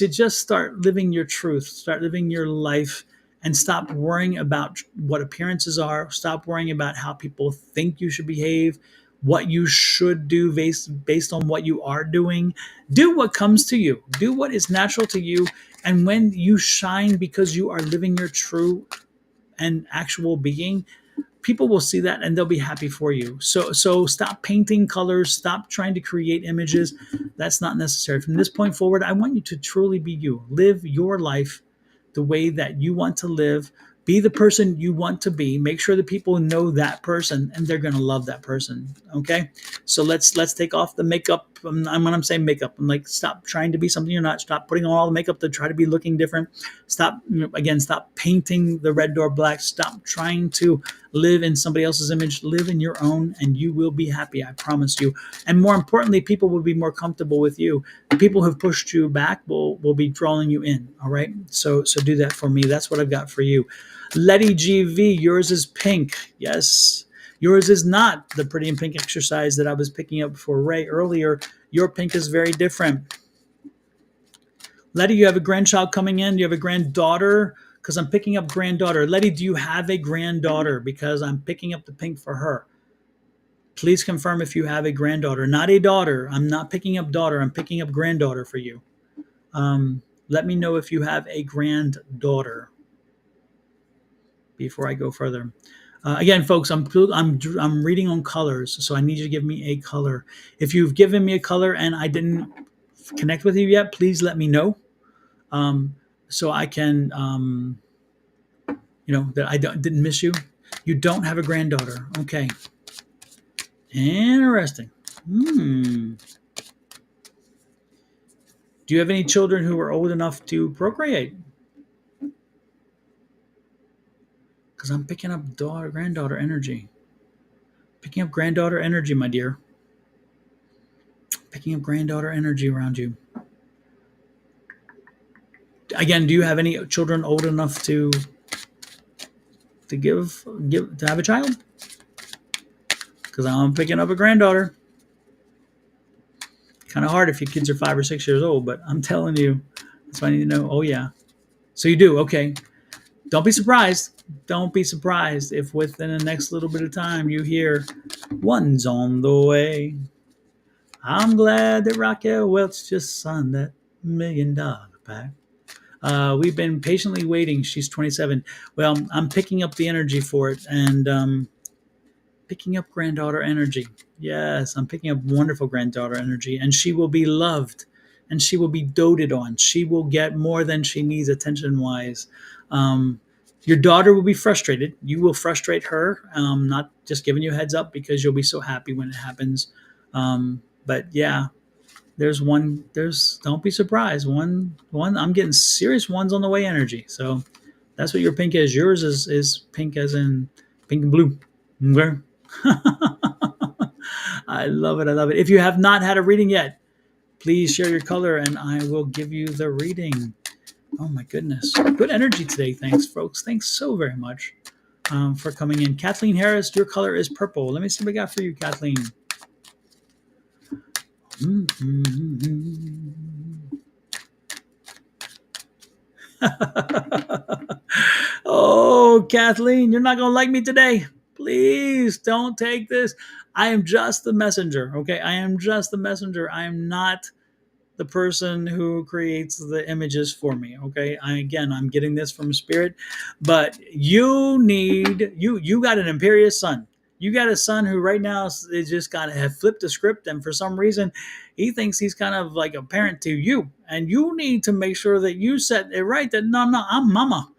just start living your truth, start living your life, and stop worrying about what appearances are. Stop worrying about how people think you should behave, what you should do based on what you are doing. Do what comes to you. Do what is natural to you. And when you shine because you are living your true and actual being, people will see that and they'll be happy for you. So stop painting colors, stop trying to create images. That's not necessary. From this point forward, I want you to truly be you. Live your life the way that you want to live. Be the person you want to be. Make sure that people know that person and they're going to love that person. Okay, so let's take off the makeup. When I'm saying makeup, I'm like, stop trying to be something you're not. Stop putting on all the makeup to try to be looking different. Stop, stop painting the red door black. Stop trying to live in somebody else's image. Live in your own, and you will be happy. I promise you. And more importantly, people will be more comfortable with you. The people who've pushed you back will be drawing you in. All right. So do that for me. That's what I've got for you. Letty GV, yours is pink. Yes. Yours is not the pretty and pink exercise that I was picking up for Ray earlier. Your pink is very different. Letty, you have a grandchild coming in. Do you have a granddaughter? Because I'm picking up granddaughter. Letty, do you have a granddaughter? Because I'm picking up the pink for her. Please confirm if you have a granddaughter, not a daughter. I'm not picking up daughter. I'm picking up granddaughter for you. Let me know if you have a granddaughter before I go further. Again, folks, I'm reading on colors, so I need you to give me a color. If you've given me a color and I didn't connect with you yet, please let me know, so I can, that I didn't miss you. You don't have a granddaughter. Okay. Interesting. Do you have any children who are old enough to procreate? Because I'm picking up granddaughter energy. Picking up granddaughter energy, my dear. Picking up granddaughter energy around you. Again, do you have any children old enough to have a child? Because I'm picking up a granddaughter. Kind of hard if your kids are 5 or 6 years old, but I'm telling you, that's why I need to know. Oh yeah, so you do. Okay, don't be surprised. Don't be surprised if within the next little bit of time you hear one's on the way. I'm glad that Raquel Welch just signed that $1 million pack. We've been patiently waiting. She's 27. Well, I'm picking up the energy for it, and picking up granddaughter energy. Yes, I'm picking up wonderful granddaughter energy, and she will be loved, and she will be doted on. She will get more than she needs attention-wise. Your daughter will be frustrated. You will frustrate her. Not just giving you a heads up because you'll be so happy when it happens. But yeah, don't be surprised. I'm getting serious ones on the way energy. So that's what your pink is. Yours is pink as in pink and blue. Okay. I love it. I love it. If you have not had a reading yet, please share your color and I will give you the reading. Oh my goodness. Good energy today. Thanks, folks. Thanks so very much for coming in. Kathleen Harris, your color is purple. Let me see what we got for you, Kathleen. Oh, Kathleen, you're not going to like me today. Please don't take this. I am just the messenger. Okay. I am just the messenger. I am not the person who creates the images for me. Okay. I'm getting this from spirit, but you got an imperious son. You got a son who right now is just got to have flipped the script. And for some reason, he thinks he's kind of like a parent to you. And you need to make sure that you set it right that no, I'm mama.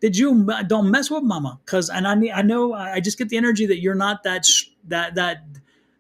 Did you don't mess with mama? Cause, and I know I just get the energy that you're not that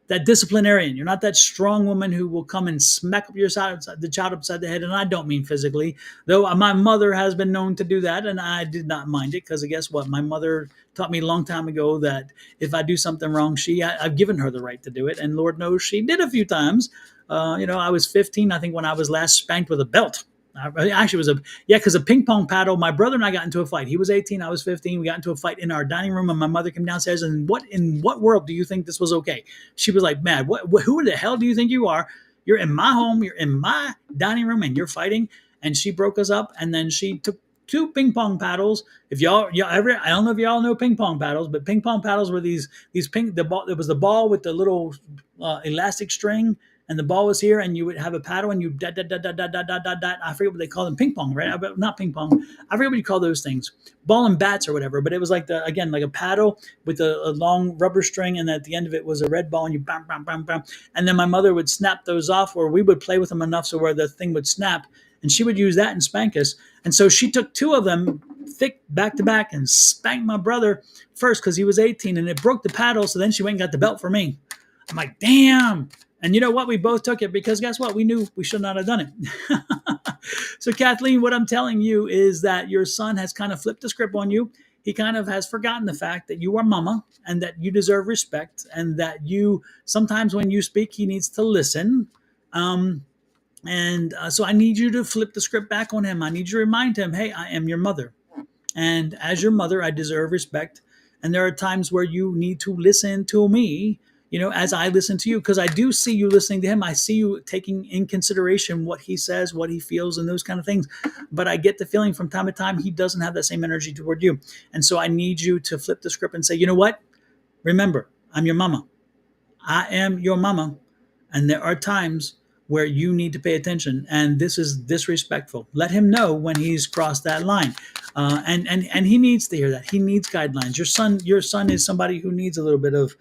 disciplinarian. You're not that strong woman who will come and smack up the child upside the head. And I don't mean physically, though my mother has been known to do that, and I did not mind it because guess what? My mother taught me a long time ago that if I do something wrong, I've given her the right to do it, and Lord knows she did a few times. I was 15, I think, when I was last spanked with a belt. Actually, it was because a ping pong paddle. My brother and I got into a fight. He was 18, I was 15. We got into a fight in our dining room, and my mother came downstairs. And in what world do you think this was okay? She was like, "Man, who the hell do you think you are? You're in my home. You're in my dining room, and you're fighting." And she broke us up, and then she took two ping pong paddles. If y'all ever, I don't know if y'all know ping pong paddles, but ping pong paddles were these ping. The ball, it was the ball with the little elastic string, and the ball was here, and you would have a paddle, and you dot dot dot dot dot dot dot dot dot. I forget what they call them, ping pong, right? Not ping pong. I forget what you call those things, ball and bats or whatever. But it was like like a paddle with a long rubber string, and at the end of it was a red ball, and you bam bam bam bam. And then my mother would snap those off, or we would play with them enough so where the thing would snap, and she would use that and spank us. And so she took two of them thick back to back and spanked my brother first because he was 18, and it broke the paddle. So then she went and got the belt for me. I'm like, damn. And you know what? We both took it because guess what? We knew we should not have done it. So, Kathleen, what I'm telling you is that your son has kind of flipped the script on you. He kind of has forgotten the fact that you are mama and that you deserve respect and that you sometimes when you speak, he needs to listen. So I need you to flip the script back on him. I need you to remind him, hey, I am your mother. And as your mother, I deserve respect. And there are times where you need to listen to me, as I listen to you, because I do see you listening to him. I see you taking in consideration what he says, what he feels, and those kind of things. But I get the feeling from time to time he doesn't have that same energy toward you. And so I need you to flip the script and say, you know what? Remember, I'm your mama. I am your mama. And there are times where you need to pay attention, and this is disrespectful. Let him know when he's crossed that line, and he needs to hear that. He needs guidelines. Your son is somebody who needs a little bit of.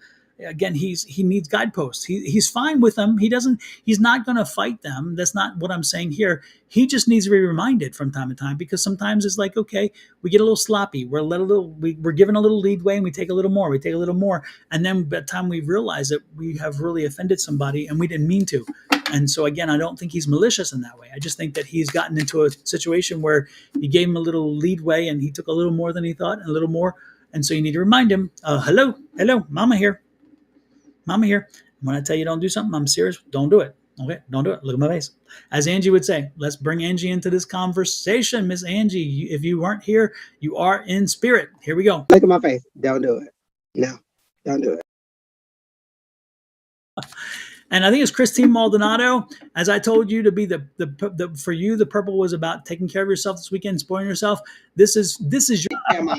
Again, he needs guideposts. He's fine with them. He's not going to fight them. That's not what I'm saying here. He just needs to be reminded from time to time because sometimes it's like, okay, we get a little sloppy. We're given a little leadway and we take a little more. We take a little more, and then by the time we realize it, we have really offended somebody and we didn't mean to. And so again, I don't think he's malicious in that way. I just think that he's gotten into a situation where you gave him a little leadway and he took a little more than he thought and a little more. And so you need to remind him, hello, mama here. Mama here. When I tell you don't do something, I'm serious. Don't do it. Okay, don't do it. Look at my face. As Angie would say, let's bring Angie into this conversation. Miss Angie, if you weren't here, you are in spirit. Here we go. Look at my face. Don't do it. No, don't do it. And I think it's Christine Maldonado. As I told you to be for you, the purple was about taking care of yourself this weekend, spoiling yourself. This is your.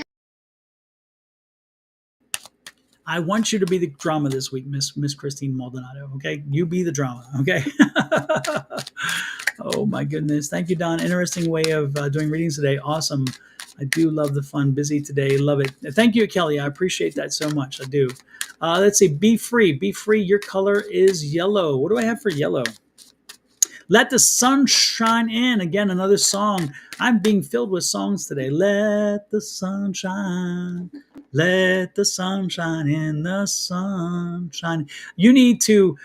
I want you to be the drama this week, Miss Christine Maldonado. Okay, you be the drama. Okay. Oh my goodness! Thank you, Don. Interesting way of doing readings today. Awesome. I do love the fun. Busy today. Love it. Thank you, Kelly. I appreciate that so much. I do. Let's see. Be free. Be free. Your color is yellow. What do I have for yellow? Let the sun shine in. Again, another song. I'm being filled with songs today. Let the sun shine. Let the sun shine in the sunshine. You need to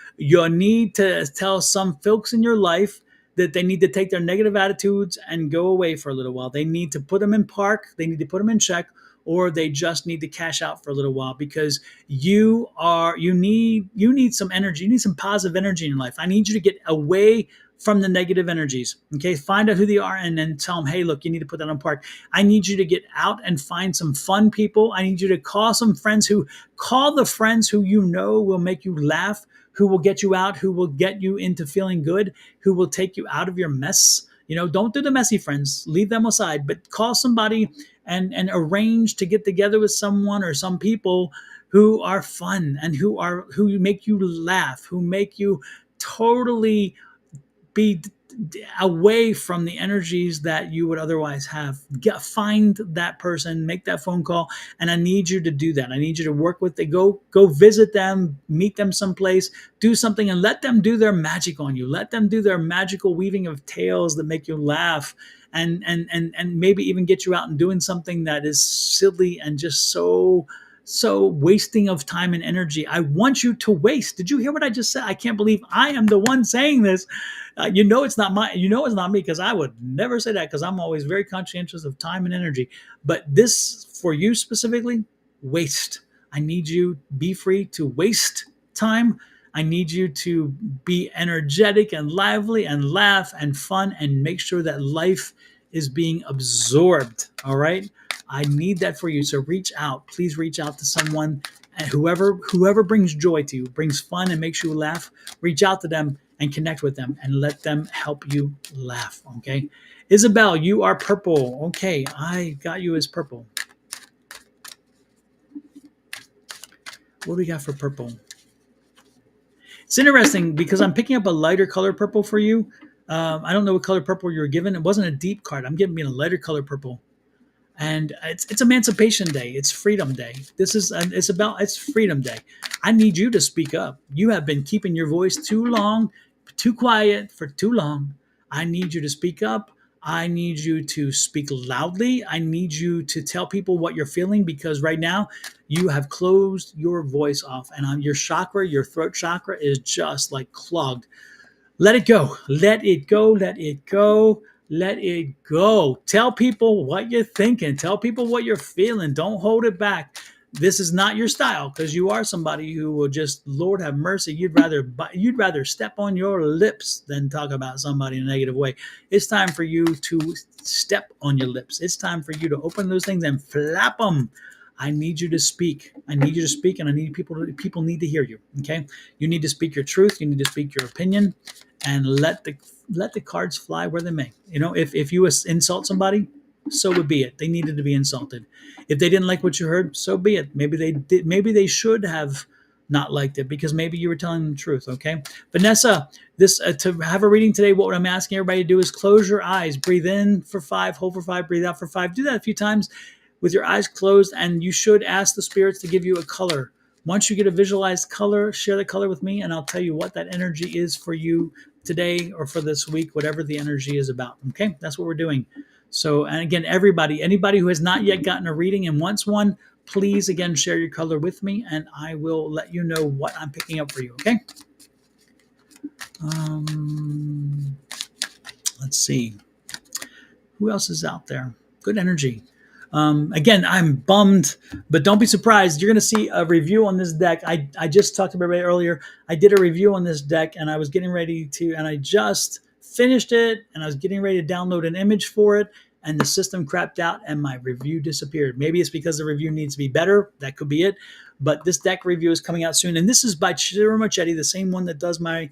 tell some folks in your life that they need to take their negative attitudes and go away for a little while. They need to put them in park. They need to put them in check, or they just need to cash out for a little while because you need some energy. You need some positive energy in your life. I need you to get away from the negative energies. Okay, find out who they are and then tell them, hey, look, you need to put that on park. I need you to get out and find some fun people. I need you to call some friends call the friends who you know will make you laugh, who will get you out, who will get you into feeling good, who will take you out of your mess. Don't do the messy friends, leave them aside, but call somebody and arrange to get together with someone or some people who are fun and who make you laugh, who make you totally be away from the energies that you would otherwise have. Find that person, make that phone call, and I need you to do that. I need you to work with them. Go visit them, meet them someplace, do something, and let them do their magic on you. Let them do their magical weaving of tales that make you laugh, and maybe even get you out and doing something that is silly and just so wasting of time and energy. I want you to waste. Did you hear what I just said? I can't believe I am the one saying this. It's not it's not me, because I would never say that, because I'm always very conscientious of time and energy. But this, for you specifically, waste. I need you be free to waste time. I need you to be energetic and lively and laugh and fun and make sure that life is being absorbed. All right. I need that for you. So reach out. Please reach out to someone, and whoever brings joy to you, brings fun and makes you laugh. Reach out to them and connect with them and let them help you laugh. Okay. Isabel, you are purple. Okay. I got you as purple. What do we got for purple? It's interesting because I'm picking up a lighter color purple for you. I don't know what color purple you were given. It wasn't a deep card. I'm giving me a lighter color purple. And it's Emancipation Day. It's Freedom Day. It's Freedom Day. I need you to speak up. You have been keeping your voice too long, too quiet for too long. I need you to speak up. I need you to speak loudly. I need you to tell people what you're feeling, because right now you have closed your voice off, and your chakra, your throat chakra, is just like clogged. Let it go. Let it go. Let it go. Let it go. Tell people what you're thinking. Tell people what you're feeling. Don't hold it back. This is not your style, because you are somebody who will just, Lord have mercy, you'd rather step on your lips than talk about somebody in a negative way. It's time for you to step on your lips. It's time for you to open those things and flap them. I need you to speak. I need you to speak, and I need people need to hear you. Okay, you need to speak your truth. You need to speak your opinion, and let the cards fly where they may. If you insult somebody, so would be it. They needed to be insulted. If they didn't like what you heard, so be it. Maybe they did. Maybe they should have not liked it, because maybe you were telling them the truth. Okay, Vanessa, this to have a reading today, what I'm asking everybody to do is close your eyes, breathe in for 5, hold for 5, breathe out for 5. Do that a few times with your eyes closed, and you should ask the spirits to give you a color. Once you get a visualized color, share the color with me, and I'll tell you what that energy is for you today or for this week, whatever the energy is about. Okay, that's what we're doing. So, and again, anybody who has not yet gotten a reading and wants one, please again share your color with me, and I will let you know what I'm picking up for you. Okay. Let's see. Who else is out there? Good energy. Again, I'm bummed, but don't be surprised. You're going to see a review on this deck. I just talked to everybody earlier. I did a review on this deck, and I was getting ready to, and I just finished it, and I was getting ready to download an image for it, and the system crapped out, and my review disappeared. Maybe it's because the review needs to be better. That could be it. But this deck review is coming out soon, and this is by Chiro Marchetti, the same one that does my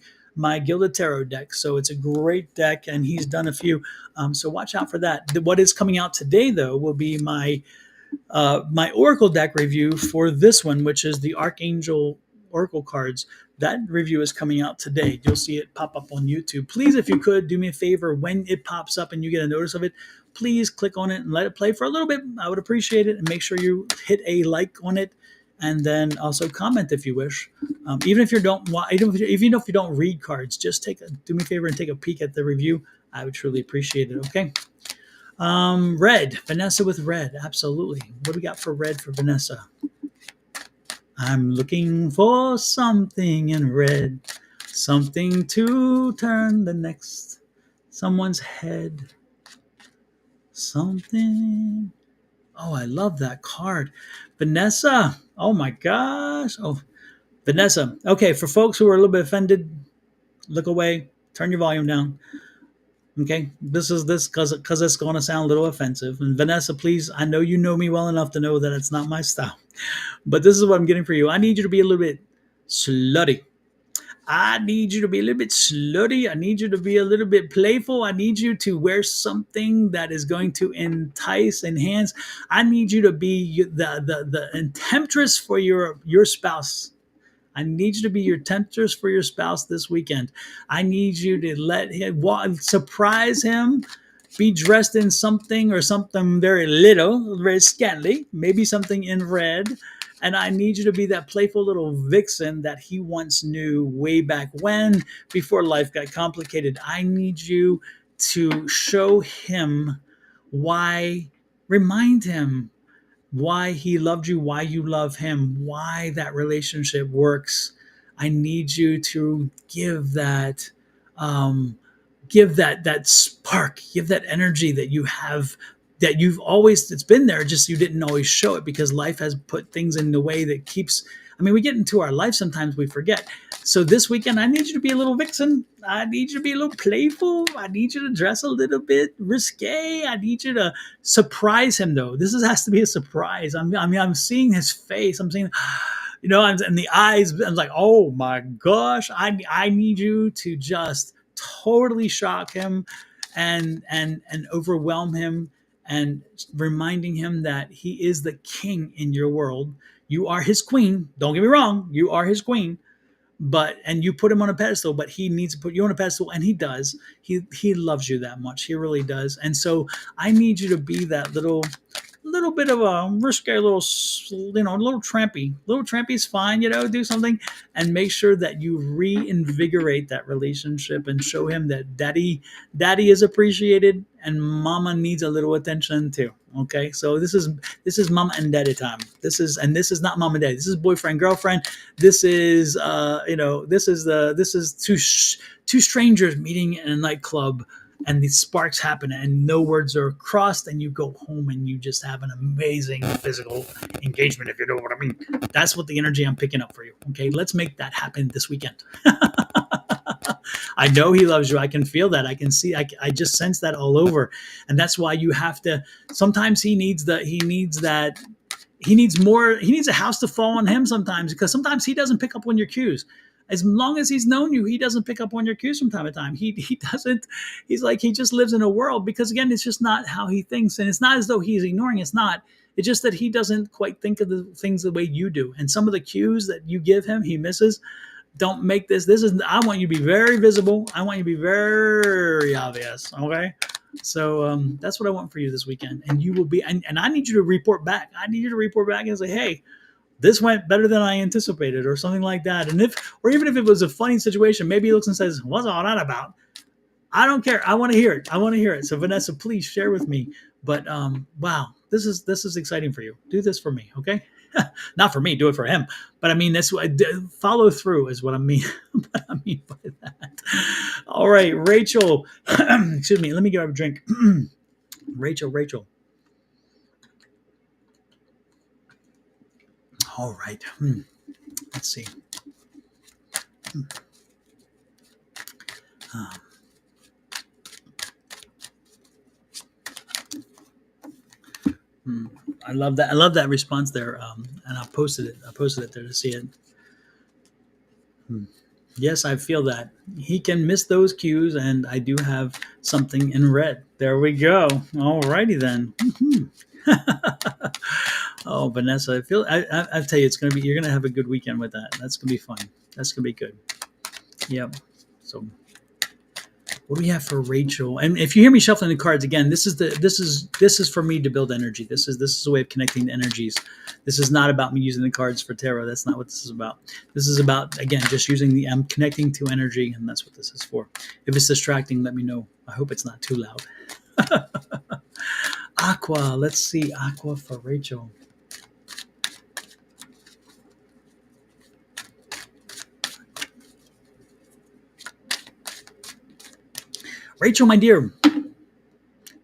Gilded Tarot deck. So it's a great deck, and he's done a few. So watch out for that. What is coming out today, though, will be my Oracle deck review for this one, which is the Archangel Oracle cards. That review is coming out today. You'll see it pop up on YouTube. Please, if you could, do me a favor. When it pops up and you get a notice of it, please click on it and let it play for a little bit. I would appreciate it. And make sure you hit a like on it. And then also comment if you wish. Even if you don't read cards, just do me a favor and take a peek at the review. I would truly appreciate it. Okay. Red, Vanessa with red. Absolutely. What do we got for red for Vanessa? I'm looking for something in red, something to turn the next someone's head. Something. Oh, I love that card. Vanessa. Oh my gosh. Oh, Vanessa. Okay, for folks who are a little bit offended, look away. Turn your volume down. Okay, this because it's going to sound a little offensive. And Vanessa, please, I know you know me well enough to know that it's not my style. But this is what I'm getting for you. I need you to be a little bit slutty. I need you to be a little bit slutty. I need you to be a little bit playful. I need you to wear something that is going to entice, enhance. I need you to be the temptress for your spouse. I need you to be your temptress for your spouse this weekend. I need you to let him surprise him, be dressed in something or something very little, very scantily, maybe something in red. And I need you to be that playful little vixen that he once knew way back when, before life got complicated. I need you to show him why, remind him why he loved you, why you love him, why that relationship works. I need you to um, give that spark, give that energy that you have, that you've always, it's been there, just you didn't always show it because life has put things in the way that keeps. I mean, we get into our life, sometimes we forget. So this weekend, I need you to be a little vixen. I need you to be a little playful. I need you to dress a little bit risque. I need you to surprise him, though. Has to be a surprise. I'm seeing his face. I'm seeing, and the eyes. I'm like, oh my gosh! I need you to just totally shock him, and overwhelm him, and reminding him that he is the king in your world. You are his queen. Don't get me wrong. You are his queen, and you put him on a pedestal, but he needs to put you on a pedestal, and he does. He loves you that much. He really does. And so I need you to be that little bit of a risque, little trampy. Little trampy's fine, do something and make sure that you reinvigorate that relationship and show him that daddy is appreciated and mama needs a little attention too. Okay, so this is mama and daddy time. This is not mama and daddy. This is boyfriend girlfriend. This is this is two strangers meeting in a nightclub, and the sparks happen and no words are crossed, and you go home and you just have an amazing physical engagement, if you know what I mean. That's what the energy I'm picking up for you. Okay, let's make that happen this weekend. I know he loves you. I can feel that. I can see. I just sense that all over, and that's why you have to. Sometimes he needs that. He needs more. He needs a house to fall on him sometimes, because sometimes he doesn't pick up on your cues. As long as he's known you, he doesn't pick up on your cues from time to time. He doesn't. He's like, he just lives in a world, because again, it's just not how he thinks, and it's not as though he's ignoring. It's not. It's just that he doesn't quite think of the things the way you do, and some of the cues that you give him, he misses. Don't make this. I want you to be very visible. I want you to be very obvious. Okay. So that's what I want for you this weekend. And you will be, and I need you to report back. I need you to report back and say, hey, this went better than I anticipated, or something like that. And even if it was a funny situation, maybe he looks and says, what's all that about? I don't care. I want to hear it. I want to hear it. So Vanessa, please share with me. But wow, this is exciting for you. Do this for me. Okay. Not for me, do it for him. But I mean, that's what follow through is what I mean. What I mean by that. All right, Rachel. Excuse me. Let me grab a drink. Rachel. All right. Let's see. I love that. I love that response there. And I posted it. There to see it. Yes, I feel that. He can miss those cues, and I do have something in red. There we go. All righty then. Oh, Vanessa, I tell you, you're gonna have a good weekend with that. That's gonna be fun. That's gonna be good. Yep. So, what do we have for Rachel? And if you hear me shuffling the cards again, this is for me to build energy. This is a way of connecting the energies. This is not about me using the cards for tarot. That's not what this is about. This is about, again, just I'm connecting to energy, and that's what this is for. If it's distracting, let me know. I hope it's not too loud. Aqua. Let's see. Aqua for Rachel. Rachel, my dear,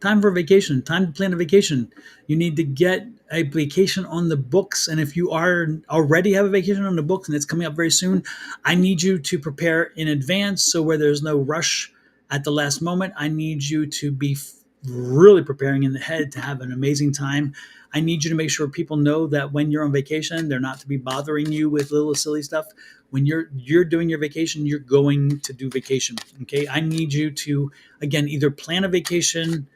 time for vacation, time to plan a vacation. You need to get a vacation on the books. And if you are already have a vacation on the books and it's coming up very soon, I need you to prepare in advance. So where there's no rush at the last moment, I need you to be really preparing in the head to have an amazing time. I need you to make sure people know that when you're on vacation, they're not to be bothering you with little silly stuff. When you're doing your vacation, you're going to do vacation. Okay. I need you to, again, either plan a vacation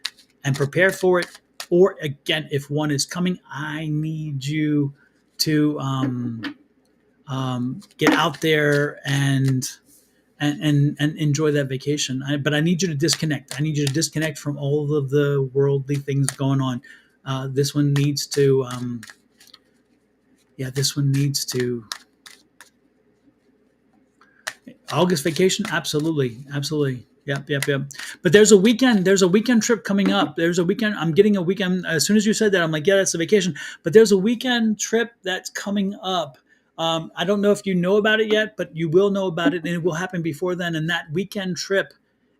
and prepare for it, or again, if one is coming, I need you to get out there and enjoy that vacation. But I need you to disconnect. I need you to disconnect from all of the worldly things going on. This one needs to, this one needs to. August vacation, absolutely, absolutely. Yep. But there's a weekend. There's a weekend trip coming up. There's a weekend. I'm getting a weekend. As soon as you said that, I'm like, yeah, that's a vacation. But there's a weekend trip that's coming up. I don't know if you know about it yet, but you will know about it, and it will happen before then. And that weekend trip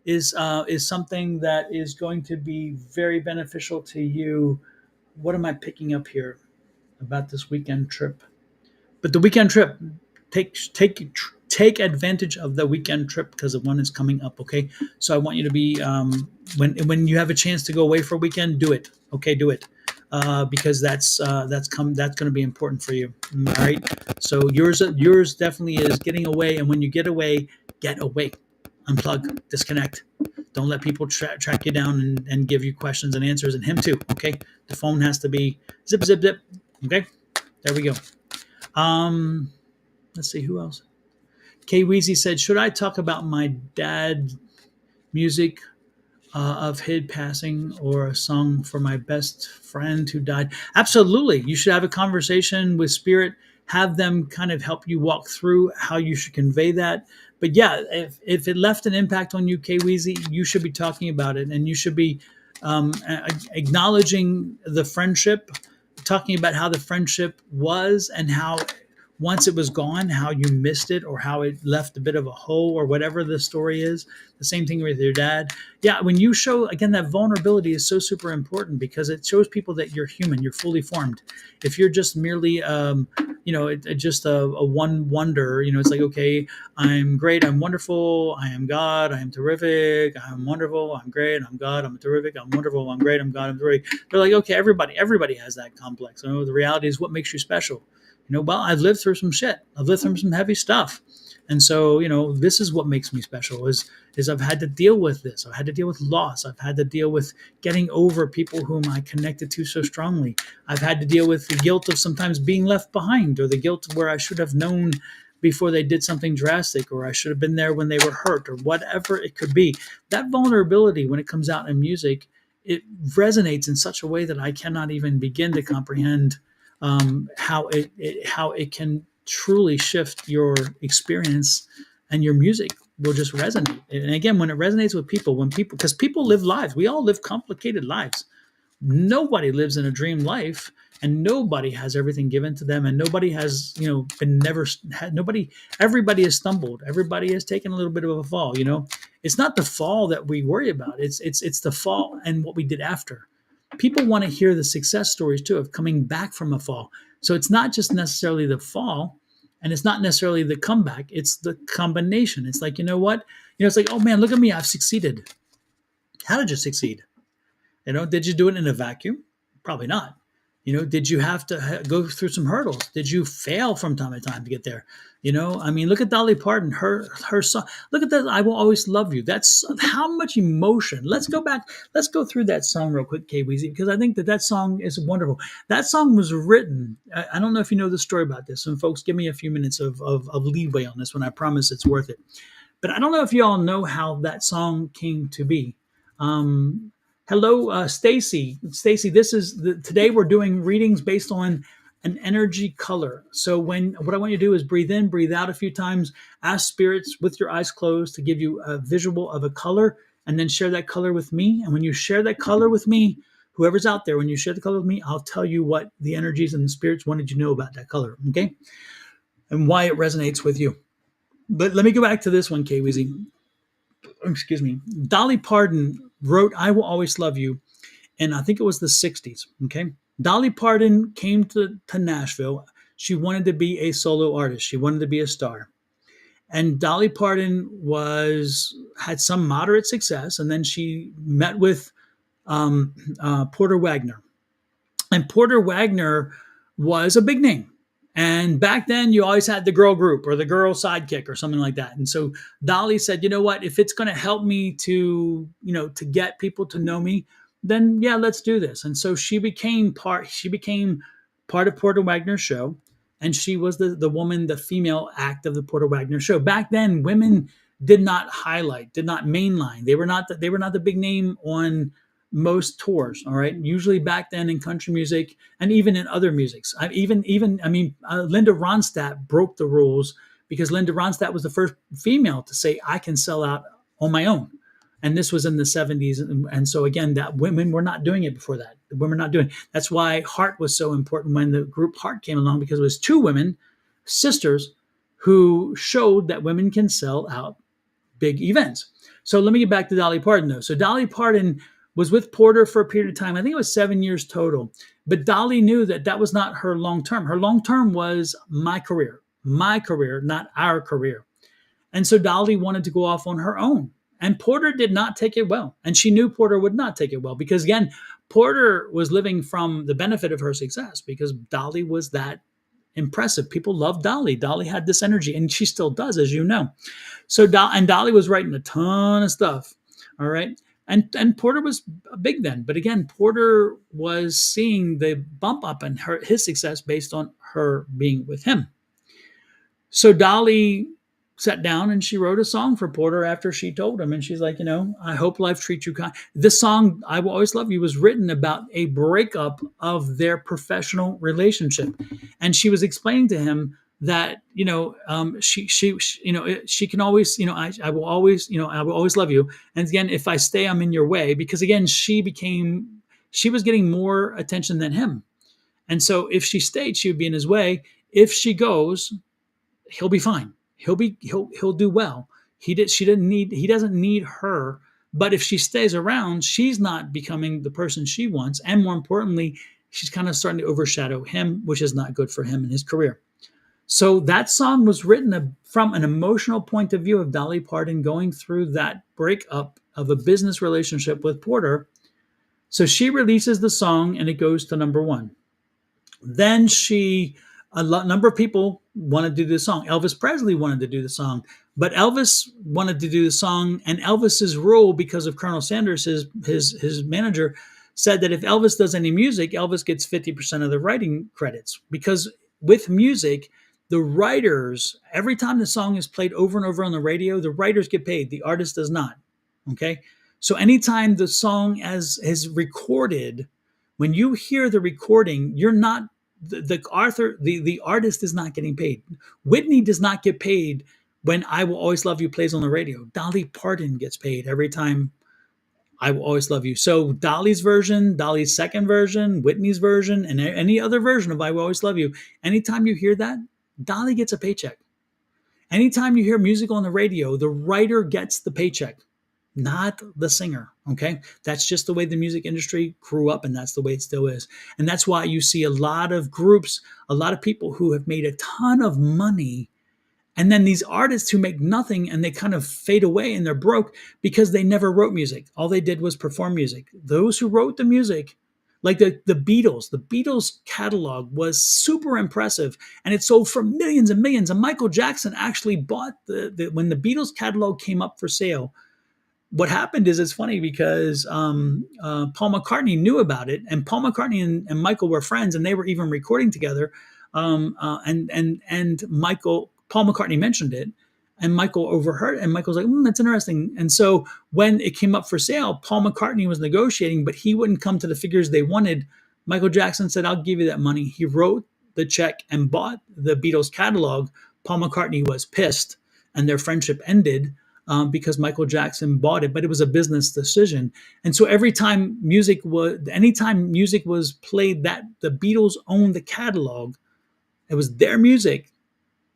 is something that is going to be very beneficial to you. What am I picking up here about this weekend trip? But the weekend trip, take advantage of the weekend trip because the one is coming up. Okay, so I want you to be when you have a chance to go away for a weekend, do it. Okay, do it because that's going to be important for you. All right. So yours definitely is getting away, and when you get away, unplug, disconnect. Don't let people track you down and give you questions and answers, and him too. Okay, the phone has to be zip zip zip. Okay, there we go. Let's see who else. Kay Weezy said, "Should I talk about my dad music of his passing or a song for my best friend who died?" Absolutely. You should have a conversation with spirit, have them kind of help you walk through how you should convey that. But yeah, if it left an impact on you, Kay Weezy, you should be talking about it, and you should be acknowledging the friendship, talking about how the friendship was and how once it was gone, how you missed it or how it left a bit of a hole or whatever the story is. The same thing with your dad. Yeah, when you show, again, that vulnerability is so super important because it shows people that you're human, you're fully formed. If you're just merely, just a one wonder, it's like, okay, I'm great, I'm wonderful, I am God, I am terrific, I'm wonderful, I'm great, I'm God, I'm terrific, I'm wonderful, I'm great, I'm God, I'm terrific. They're like, okay, everybody has that complex. The reality is what makes you special. Well, I've lived through some shit. I've lived through some heavy stuff. And so, this is what makes me special is I've had to deal with this. I've had to deal with loss. I've had to deal with getting over people whom I connected to so strongly. I've had to deal with the guilt of sometimes being left behind or the guilt where I should have known before they did something drastic or I should have been there when they were hurt or whatever it could be. That vulnerability, when it comes out in music, it resonates in such a way that I cannot even begin to comprehend how it can truly shift your experience, and your music will just resonate. And again, when it resonates with people, because people live lives, we all live complicated lives. Nobody lives in a dream life, and nobody has everything given to them, and nobody has been never had nobody. Everybody has stumbled. Everybody has taken a little bit of a fall. It's not the fall that we worry about. It's the fall and what we did after. People want to hear the success stories too of coming back from a fall. So it's not just necessarily the fall, and it's not necessarily the comeback. It's the combination. It's like, what? It's like, oh man, look at me. I've succeeded. How did you succeed? Did you do it in a vacuum? Probably not. Did you have to go through some hurdles? Did you fail from time to time to get there? Look at Dolly Parton, her song. Look at that. I Will Always Love You. That's how much emotion. Let's go back. Let's go through that song real quick, Kay Weezy, because I think that song is wonderful. That song was written. I don't know if you know the story about this. And folks, give me a few minutes of leeway on this one. I promise it's worth it. But I don't know if you all know how that song came to be. Hello, Stacy. Stacy, today we're doing readings based on an energy color. So what I want you to do is breathe in, breathe out a few times, ask spirits with your eyes closed to give you a visual of a color, and then share that color with me. And when you share that color with me, whoever's out there, when you share the color with me, I'll tell you what the energies and the spirits wanted you to know about that color, okay? And why it resonates with you. But let me go back to this one, Kay Weezy. Excuse me. Dolly Parton wrote I Will Always Love You, and I think it was the 60s. Okay. Dolly Parton came to Nashville. She wanted to be a solo artist, she wanted to be a star. And Dolly Parton had some moderate success, and then she met with Porter Wagner. And Porter Wagner was a big name. And back then, you always had the girl group or the girl sidekick or something like that. And so Dolly said, you know what? If it's going to help me to get people to know me, then yeah, let's do this. And so she became part. She became part of Porter Wagner's show, and she was the woman, the female act of the Porter Wagner show. Back then, women did not highlight, did not mainline. They were not the big name on most tours. All right. Usually back then in country music and even in other musics, Linda Ronstadt broke the rules because Linda Ronstadt was the first female to say, I can sell out on my own. And this was in the 70s. And so again, that women were not doing it before that. The women were not doing it. That's why Heart was so important when the group Heart came along, because it was two women, sisters, who showed that women can sell out big events. So let me get back to Dolly Parton though. So Dolly Parton was with Porter for a period of time. I think it was 7 years total. But Dolly knew that that was not her long term. Her long term was my career, not our career. And so Dolly wanted to go off on her own. And Porter did not take it well. And she knew Porter would not take it well because, again, Porter was living from the benefit of her success because Dolly was that impressive. People loved Dolly. Dolly had this energy, and she still does, as you know. So Dolly was writing a ton of stuff. All right. And Porter was big then. But again, Porter was seeing the bump up in his success based on her being with him. So Dolly sat down and she wrote a song for Porter after she told him. And she's like, I hope life treats you kind. This song, I Will Always Love You, was written about a breakup of their professional relationship. And she was explaining to him that, she can always, I will always love you. And again, if I stay, I'm in your way. Because again, she was getting more attention than him. And so if she stayed, she would be in his way. If she goes, he'll be fine. He'll do well. He doesn't need her. But if she stays around, she's not becoming the person she wants. And more importantly, she's kind of starting to overshadow him, which is not good for him and his career. So that song was written from an emotional point of view of Dolly Parton going through that breakup of a business relationship with Porter. So she releases the song and it goes to number one. Then a number of people wanted to do the song. Elvis Presley wanted to do the song, but Elvis wanted to do the song, and Elvis's rule, because of Colonel Sanders, his manager, said that if Elvis does any music, Elvis gets 50% of the writing credits. Because with music, the writers, every time the song is played over and over on the radio, the writers get paid. The artist does not. Okay? So anytime the song is recorded, when you hear the recording, you're not the artist is not getting paid. Whitney does not get paid when I Will Always Love You plays on the radio. Dolly Parton gets paid every time I Will Always Love You. So Dolly's version, Dolly's second version, Whitney's version, and any other version of I Will Always Love You, anytime you hear that, Dolly gets a paycheck. Anytime you hear music on the radio, the writer gets the paycheck, not the singer. Okay. That's just the way the music industry grew up, and that's the way it still is. And that's why you see a lot of groups, a lot of people who have made a ton of money, and then these artists who make nothing and they kind of fade away and they're broke because they never wrote music. All they did was perform music. Those who wrote the music, like the Beatles catalog was super impressive, and it sold for millions and millions. And Michael Jackson actually bought when the Beatles catalog came up for sale. What happened is, it's funny because Paul McCartney knew about it, and Paul McCartney and Michael were friends, and they were even recording together. And Paul McCartney mentioned it, and Michael overheard it, and Michael's like, that's interesting. And so when it came up for sale, Paul McCartney was negotiating, but he wouldn't come to the figures they wanted. Michael Jackson said, I'll give you that money. He wrote the check and bought the Beatles catalog. Paul McCartney was pissed, and their friendship ended. Because Michael Jackson bought it, but it was a business decision. And so anytime music was played that the Beatles owned the catalog, it was their music,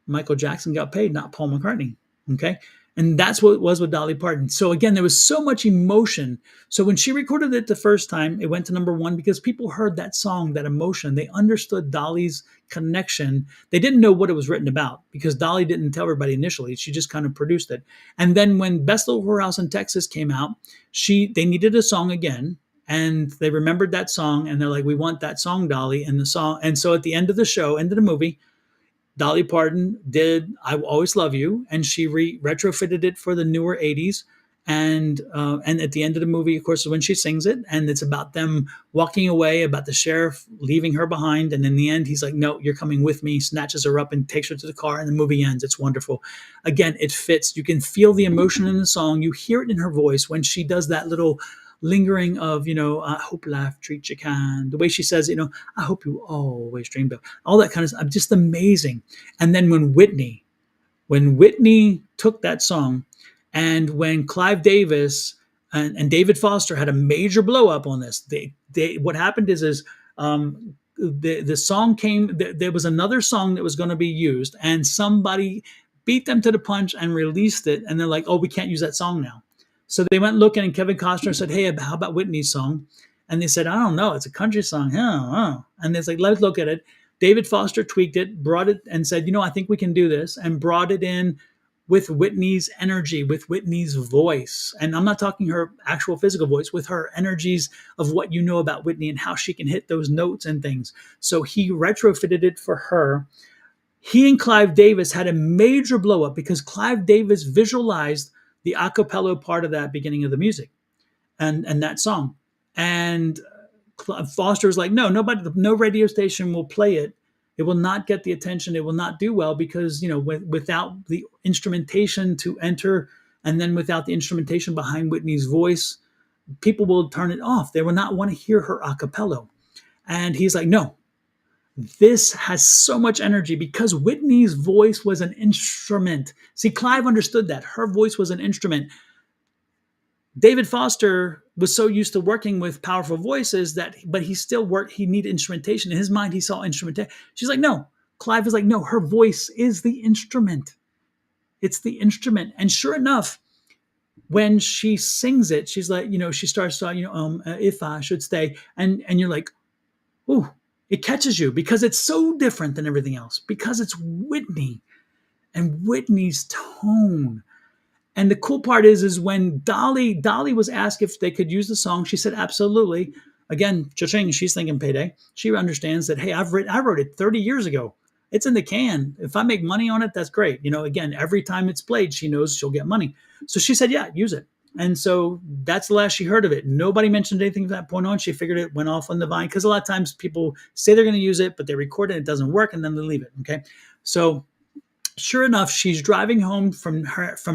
Michael Jackson got paid, not Paul McCartney. Okay. And that's what it was with Dolly Parton. So again, there was so much emotion. So when she recorded it the first time, it went to number one because people heard that song, that emotion. They understood Dolly's connection. They didn't know what it was written about because Dolly didn't tell everybody initially. She just kind of produced it. And then when Best Little Whorehouse in Texas came out, they needed a song again. And they remembered that song and they're like, we want that song, Dolly, and the song. And so at the end of the show, end of the movie, Dolly Parton did "I Will Always Love You," and she retrofitted it for the newer '80s. And at the end of the movie, of course, is when she sings it, and it's about them walking away, about the sheriff leaving her behind, and in the end, he's like, "No, you're coming with me." Snatches her up and takes her to the car, and the movie ends. It's wonderful. Again, it fits. You can feel the emotion in the song. You hear it in her voice when she does that little lingering of, I hope life treats you kind. The way she says, I hope you always dreamed of all that kind of stuff. Just amazing. And then when Whitney took that song, and when Clive Davis and David Foster had a major blow up on this, what happened is the song came. There was another song that was going to be used, and somebody beat them to the punch and released it, and they're like, "Oh, we can't use that song now." So they went looking, and Kevin Costner said, "Hey, how about Whitney's song?" And they said, "I don't know. It's a country song." And it's like, "Let's look at it." David Foster tweaked it, brought it, and said, "I think we can do this," and brought it in with Whitney's energy, with Whitney's voice. And I'm not talking her actual physical voice, with her energies of what you know about Whitney and how she can hit those notes and things. So he retrofitted it for her. He and Clive Davis had a major blow up because Clive Davis visualized the a cappella part of that beginning of the music and that song. And Foster's like, no radio station will play it. It will not get the attention. It will not do well because, without the instrumentation to enter, and then without the instrumentation behind Whitney's voice, people will turn it off. They will not want to hear her a cappella. And he's like, no, this has so much energy because Whitney's voice was an instrument. See, Clive understood that. Her voice was an instrument. David Foster was so used to working with powerful voices but he still worked, he needed instrumentation. In his mind, he saw instrumentation. She's like, no. Clive is like, no, her voice is the instrument. It's the instrument. And sure enough, when she sings it, she's like, she starts to, if I should stay. And you're like, ooh, it catches you because it's so different than everything else, because it's Whitney and Whitney's tone. And the cool part is when Dolly was asked if they could use the song, she said, absolutely. Again, cha-ching, she's thinking payday. She understands that, hey, I wrote it 30 years ago. It's in the can. If I make money on it, that's great. Again, every time it's played, she knows she'll get money. So she said, yeah, use it. And so that's the last she heard of it. Nobody mentioned anything from that point on. She figured it went off on the vine because a lot of times people say they're going to use it, but they record it, it doesn't work, and then they leave it. Okay. So sure enough, she's driving home from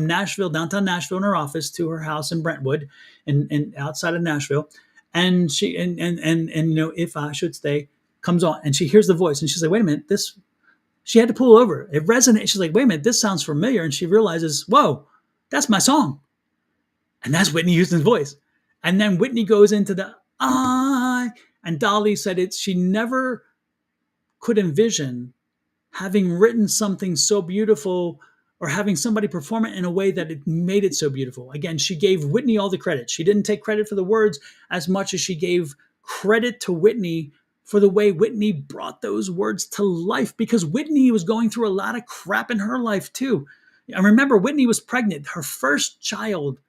Nashville, downtown Nashville, in her office to her house in Brentwood, and outside of Nashville. And she and if I should stay comes on, and she hears the voice, and she's like, wait a minute, this. She had to pull over. It resonates. She's like, wait a minute, this sounds familiar, and she realizes, whoa, that's my song, and that's Whitney Houston's voice. And then Whitney goes into the I, and Dolly said she never could envision having written something so beautiful or having somebody perform it in a way that it made it so beautiful. Again, she gave Whitney all the credit. She didn't take credit for the words as much as she gave credit to Whitney for the way Whitney brought those words to life, because Whitney was going through a lot of crap in her life too. I remember Whitney was pregnant, her first child.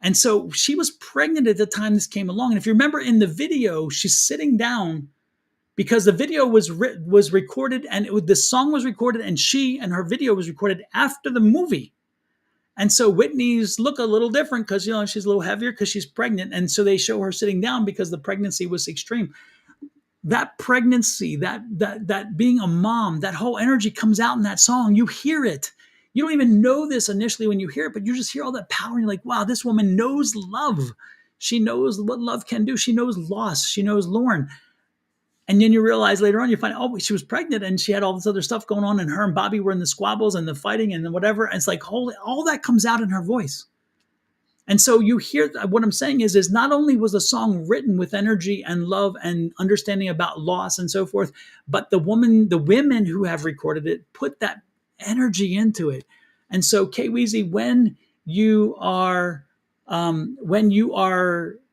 And so she was pregnant at the time this came along. And if you remember in the video, she's sitting down because the video was recorded, and the song was recorded, and she and her video was recorded after the movie. And so Whitney's look a little different because she's a little heavier because she's pregnant, and so they show her sitting down because the pregnancy was extreme. That pregnancy, that being a mom, that whole energy comes out in that song. You hear it. You don't even know this initially when you hear it, but you just hear all that power, and you're like, wow, this woman knows love. She knows what love can do. She knows loss. She knows Lauren. And then you realize later on, you find, oh, she was pregnant and she had all this other stuff going on, and her and Bobby were in the squabbles and the fighting and whatever. And it's like, holy, all that comes out in her voice. And so you hear, what I'm saying is not only was the song written with energy and love and understanding about loss and so forth, but the women who have recorded it put that energy into it. And so Kay Weezy, when you are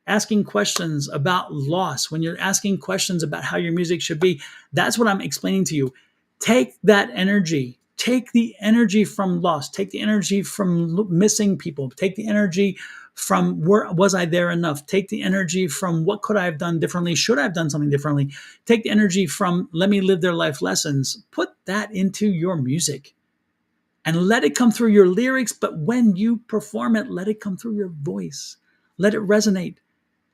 asking questions about loss, when you're asking questions about how your music should be, that's what I'm explaining to you. Take that energy. Take the energy from loss. Take the energy from missing people. Take the energy from where was I there enough? Take the energy from what could I have done differently? Should I have done something differently? Take the energy from let me live their life lessons. Put that into your music and let it come through your lyrics. But when you perform it, let it come through your voice. Let it resonate.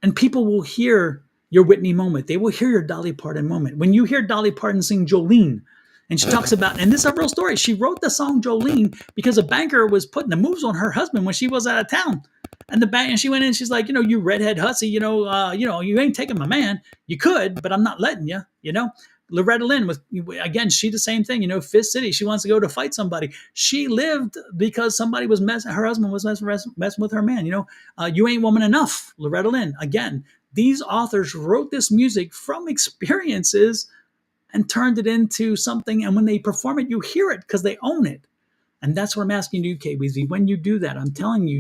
And people will hear your Whitney moment. They will hear your Dolly Parton moment. When you hear Dolly Parton sing Jolene, and she talks about, and this is a real story. She wrote the song Jolene because a banker was putting the moves on her husband when she was out of town. And the bank, and she went in, she's like, you redhead hussy, you ain't taking my man. You could, but I'm not letting you, Loretta Lynn with, again, she the same thing, Fifth City. She wants to go to fight somebody. She lived because somebody was her husband was messing with her man, you ain't woman enough, Loretta Lynn. Again, these authors wrote this music from experiences and turned it into something. And when they perform it, you hear it because they own it. And that's what I'm asking you, KBZ. When you do that, I'm telling you,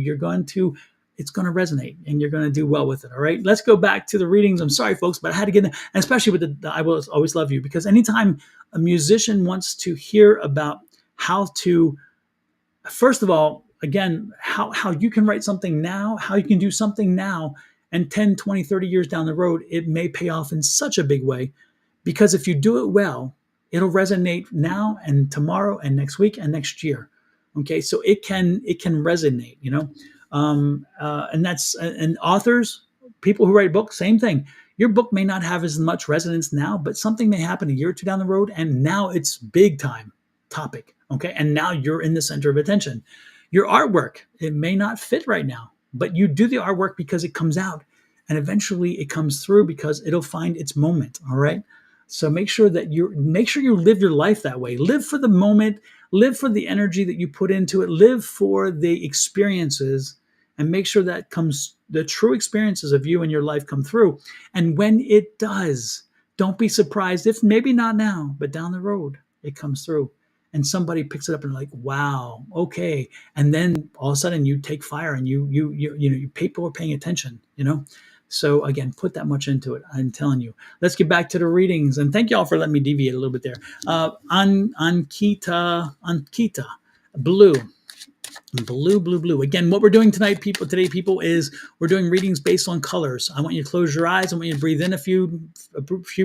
it's going to resonate and you're going to do well with it. All right. Let's go back to the readings. I'm sorry, folks, but I had to get in, and especially with the I Will Always Love You, because anytime a musician wants to hear about how to, first of all, again, how you can write something now, how you can do something now, and 10, 20, 30 years down the road, it may pay off in such a big way. Because if you do it well, it'll resonate now and tomorrow and next week and next year. Okay, so it can resonate, and authors, people who write books, same thing. Your book may not have as much resonance now, but something may happen a year or two down the road, and now it's big time topic. Okay, and now you're in the center of attention. Your artwork, it may not fit right now, but you do the artwork because it comes out, and eventually it comes through because it'll find its moment. All right. So make sure you live your life that way. Live for the moment, live for the energy that you put into it, live for the experiences, and make sure that the true experiences of you and your life come through. And when it does, don't be surprised if maybe not now, but down the road it comes through and somebody picks it up and like, wow, okay. And then all of a sudden you take fire and people are paying attention, So again, put that much into it. I'm telling you. Let's get back to the readings, and thank y'all for letting me deviate a little bit there. Ankita, blue. Blue. Again, what we're doing today, people, is we're doing readings based on colors. I want you to close your eyes. I want you to breathe in a few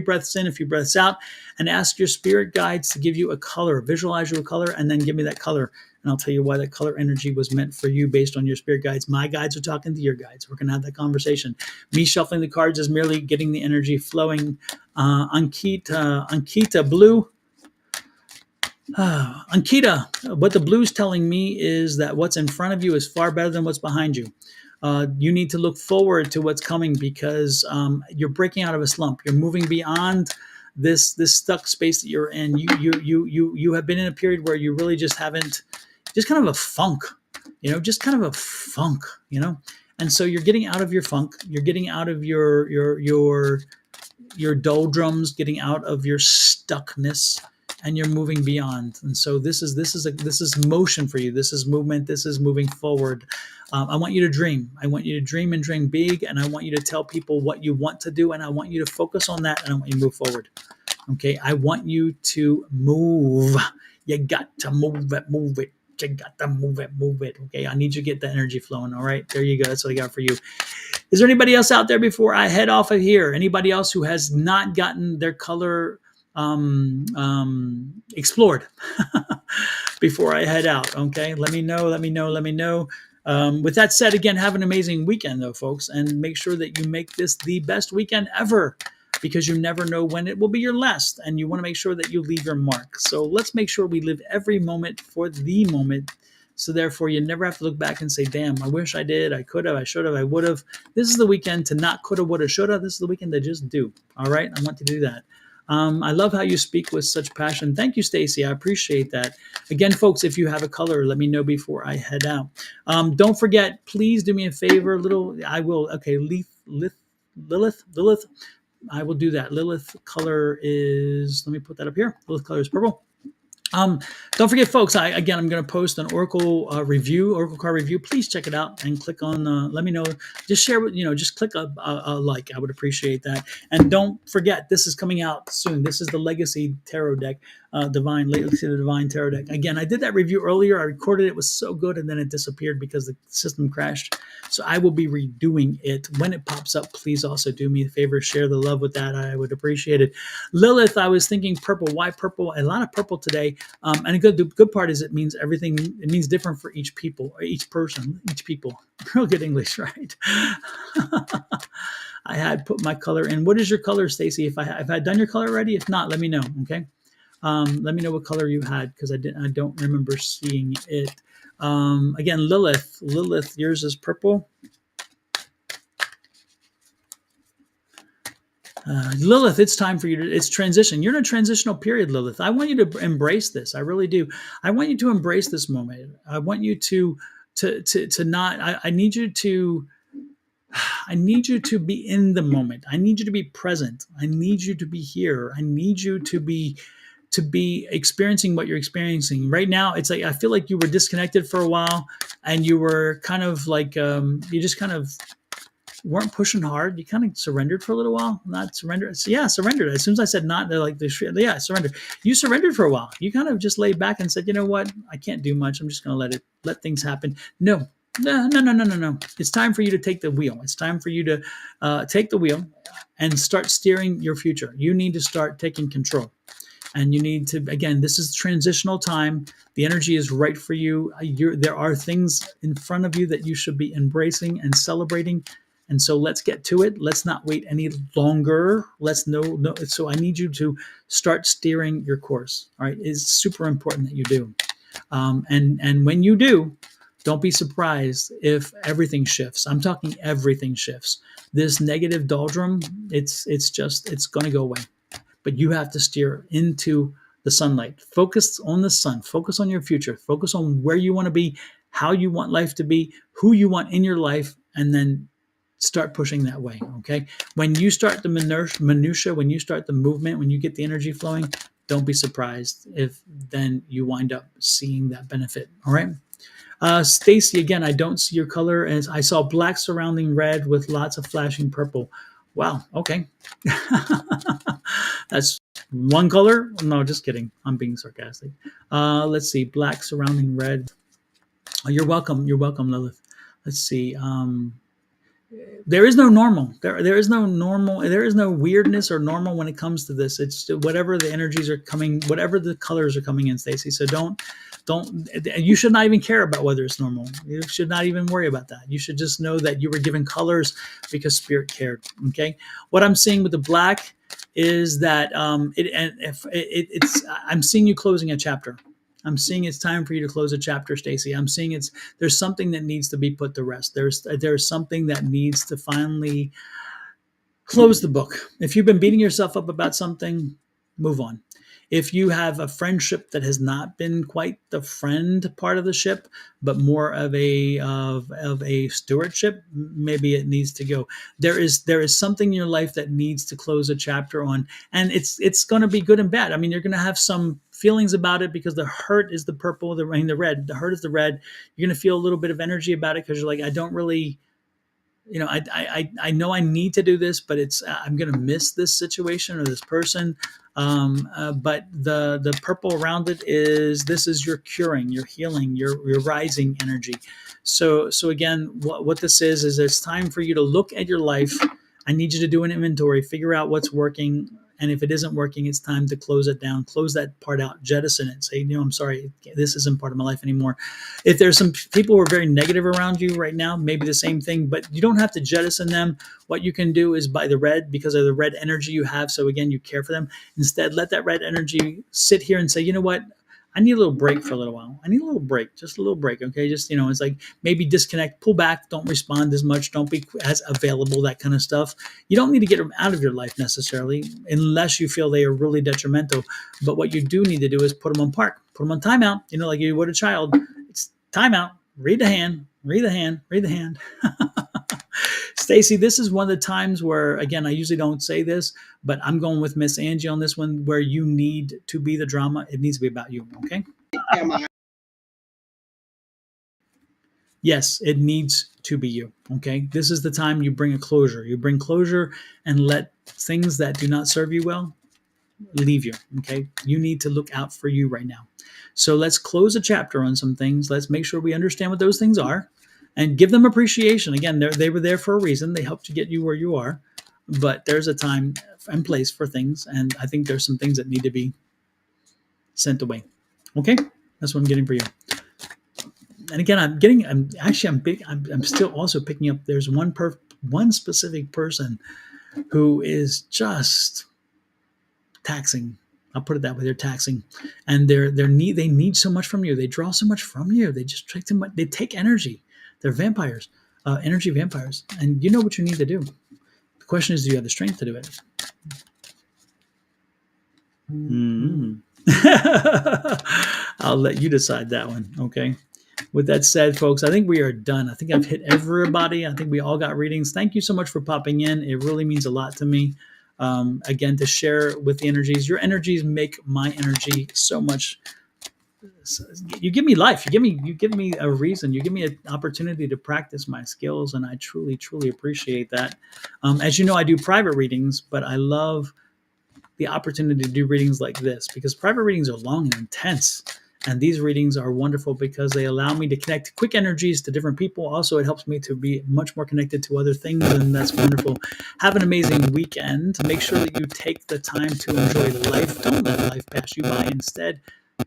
breaths in, a few breaths out, and ask your spirit guides to give you a color. Visualize your color, and then give me that color. And I'll tell you why that color energy was meant for you based on your spirit guides. My guides are talking to your guides. We're going to have that conversation. Me shuffling the cards is merely getting the energy flowing. Ankita, blue. Ankita, what the blue's telling me is that what's in front of you is far better than what's behind you. You need to look forward to what's coming because you're breaking out of a slump. You're moving beyond this stuck space that you're in. You have been in a period where you really just haven't, just kind of a funk, And so you're getting out of your funk. You're getting out of your doldrums, getting out of your stuckness, and you're moving beyond. And so this is motion for you. This is movement. This is moving forward. I want you to dream. I want you to dream and dream big. And I want you to tell people what you want to do. And I want you to focus on that. And I want you to move forward. Okay. I want you to move. You got to move it. You got to move it. Okay. I need you to get the energy flowing. All right. There you go. That's what I got for you. Is there anybody else out there before I head off of here? Anybody else who has not gotten their color explored before I head out? Okay, let me know. With that said, again, have an amazing weekend though, folks, and make sure that you make this the best weekend ever, because you never know when it will be your last, and you want to make sure that you leave your mark. So let's make sure we live every moment for the moment. So therefore, you never have to look back and say, damn, I wish I did, I could have, I should have, I would have. This is the weekend to not could have, would have, should have. This is the weekend to just do. All right? I want to do that. I love how you speak with such passion. Thank you, Stacy. I appreciate that. Again, folks, if you have a color, let me know before I head out. Don't forget, please do me a favor. Lilith. I will do that. Lilith color is, let me put that up here. Lilith color is purple. Don't forget, folks. I'm going to post an Oracle Oracle card review. Please check it out and click on. Let me know. Just share with Just click a like. I would appreciate that. And don't forget, this is coming out soon. This is the Legacy Tarot deck, Legacy of the Divine Tarot deck. Again, I did that review earlier. I recorded it. It was so good, and then it disappeared because the system crashed. So I will be redoing it when it pops up. Please also do me a favor, share the love with that. I would appreciate it. Lilith, I was thinking purple. Why purple? A lot of purple today. And the good part is it means everything. It means different for each people, or each person, each people. Real good English, right? I had put my color in. What is your color, Stacy? If I done your color already, if not, let me know. Okay. Let me know what color you had, because I don't remember seeing it. Again, Lilith, yours is purple. Lilith, it's time for you to, it's transition. You're in a transitional period, Lilith. I want you to embrace this. I really do. I want you to embrace this moment. I want you to not, I need you to, be in the moment. I need you to be present. I need you to be here. I need you to be experiencing what you're experiencing right now. It's like, I feel like you were disconnected for a while, and you were kind of like, you just kind of weren't pushing hard. You kind of surrendered for a little while. Not surrendered. So yeah, surrendered. As soon as I said not, they're like, surrendered. You surrendered for a while. You kind of just laid back and said, you know what? I can't do much. I'm just going to let things happen. No. It's time for you to take the wheel. It's time for you to take the wheel and start steering your future. You need to start taking control. And you need to, again, this is transitional time. The energy is right for you. There are things in front of you that you should be embracing and celebrating. And so let's get to it. Let's not wait any longer. Let's know. So I need you to start steering your course. All right. It's super important that you do. And when you do, don't be surprised if everything shifts. I'm talking everything shifts. This negative doldrum, it's going to go away. But you have to steer into the sunlight. Focus on the sun. Focus on your future. Focus on where you want to be, how you want life to be, who you want in your life, and then start pushing that way, okay? When you start the minutia, when you start the movement, when you get the energy flowing, don't be surprised if then you wind up seeing that benefit, all right? Stacy, again, I don't see your color, as I saw black surrounding red with lots of flashing purple. Wow, okay. That's one color? No, just kidding. I'm being sarcastic. Let's see, black surrounding red. Oh, you're welcome, Lilith. Let's see. There is no normal. There is no normal. There is no weirdness or normal when it comes to this. It's whatever the energies are coming, whatever the colors are coming in, Stacy. So don't. You should not even care about whether it's normal. You should not even worry about that. You should just know that you were given colors because Spirit cared. Okay. What I'm seeing with the black is that I'm seeing you closing a chapter. I'm seeing it's time for you to close a chapter, Stacy. I'm seeing there's something that needs to be put to rest. There's something that needs to finally close the book. If you've been beating yourself up about something, move on. If you have a friendship that has not been quite the friend part of the ship, but more of a stewardship, maybe it needs to go. There is something in your life that needs to close a chapter on, and it's going to be good and bad. I mean, you're going to have some feelings about it because the hurt is the purple, the red. The hurt is the red. You're going to feel a little bit of energy about it because you're like, I don't really. I know I need to do this, but I'm going to miss this situation or this person. But the purple around it this is your curing, your healing, your rising energy. So again, what this is it's time for you to look at your life. I need you to do an inventory, figure out what's working. And if it isn't working, it's time to close it down, close that part out, jettison it. Say, I'm sorry, this isn't part of my life anymore. If there's some people who are very negative around you right now, maybe the same thing, but you don't have to jettison them. What you can do is buy the red because of the red energy you have. So again, you care for them. Instead, let that red energy sit here and say, you know what? I need a little break for a little while. I need a little break, just a little break. Okay. Just, it's like maybe disconnect, pull back, don't respond as much. Don't be as available, that kind of stuff. You don't need to get them out of your life necessarily unless you feel they are really detrimental. But what you do need to do is put them on park, put them on timeout, like you would a child. It's timeout, read the hand. Stacy, this is one of the times where, again, I usually don't say this, but I'm going with Miss Angie on this one, where you need to be the drama. It needs to be about you, okay? Am I? Yes, it needs to be you, okay? This is the time you bring a closure. You bring closure and let things that do not serve you well leave you, okay? You need to look out for you right now. So let's close a chapter on some things. Let's make sure we understand what those things are and give them appreciation. Again, they were there for a reason. They helped you get you where you are, but there's a time and place for things, and I think there's some things that need to be sent away. Okay? That's what I'm getting for you. And again, I'm still also picking up, there's one specific person who is just taxing. I'll put it that way. They're taxing, and they need so much from you. They draw so much from you. They just take too much. They take energy. They're vampires, energy vampires, and you know what you need to do. The question is, do you have the strength to do it? Mm-hmm. I'll let you decide that one. Okay. With that said, folks, I think we are done. I think I've hit everybody. I think we all got readings. Thank you so much for popping in. It really means a lot to me. Again, to share with the energies. Your energies make my energy so much. You give me life. You give me a reason. You give me an opportunity to practice my skills, and I truly, truly appreciate that. As you know, I do private readings, but I love the opportunity to do readings like this because private readings are long and intense. And these readings are wonderful because they allow me to connect quick energies to different people. Also, it helps me to be much more connected to other things, and that's wonderful. Have an amazing weekend. Make sure that you take the time to enjoy life. Don't let life pass you by. Instead,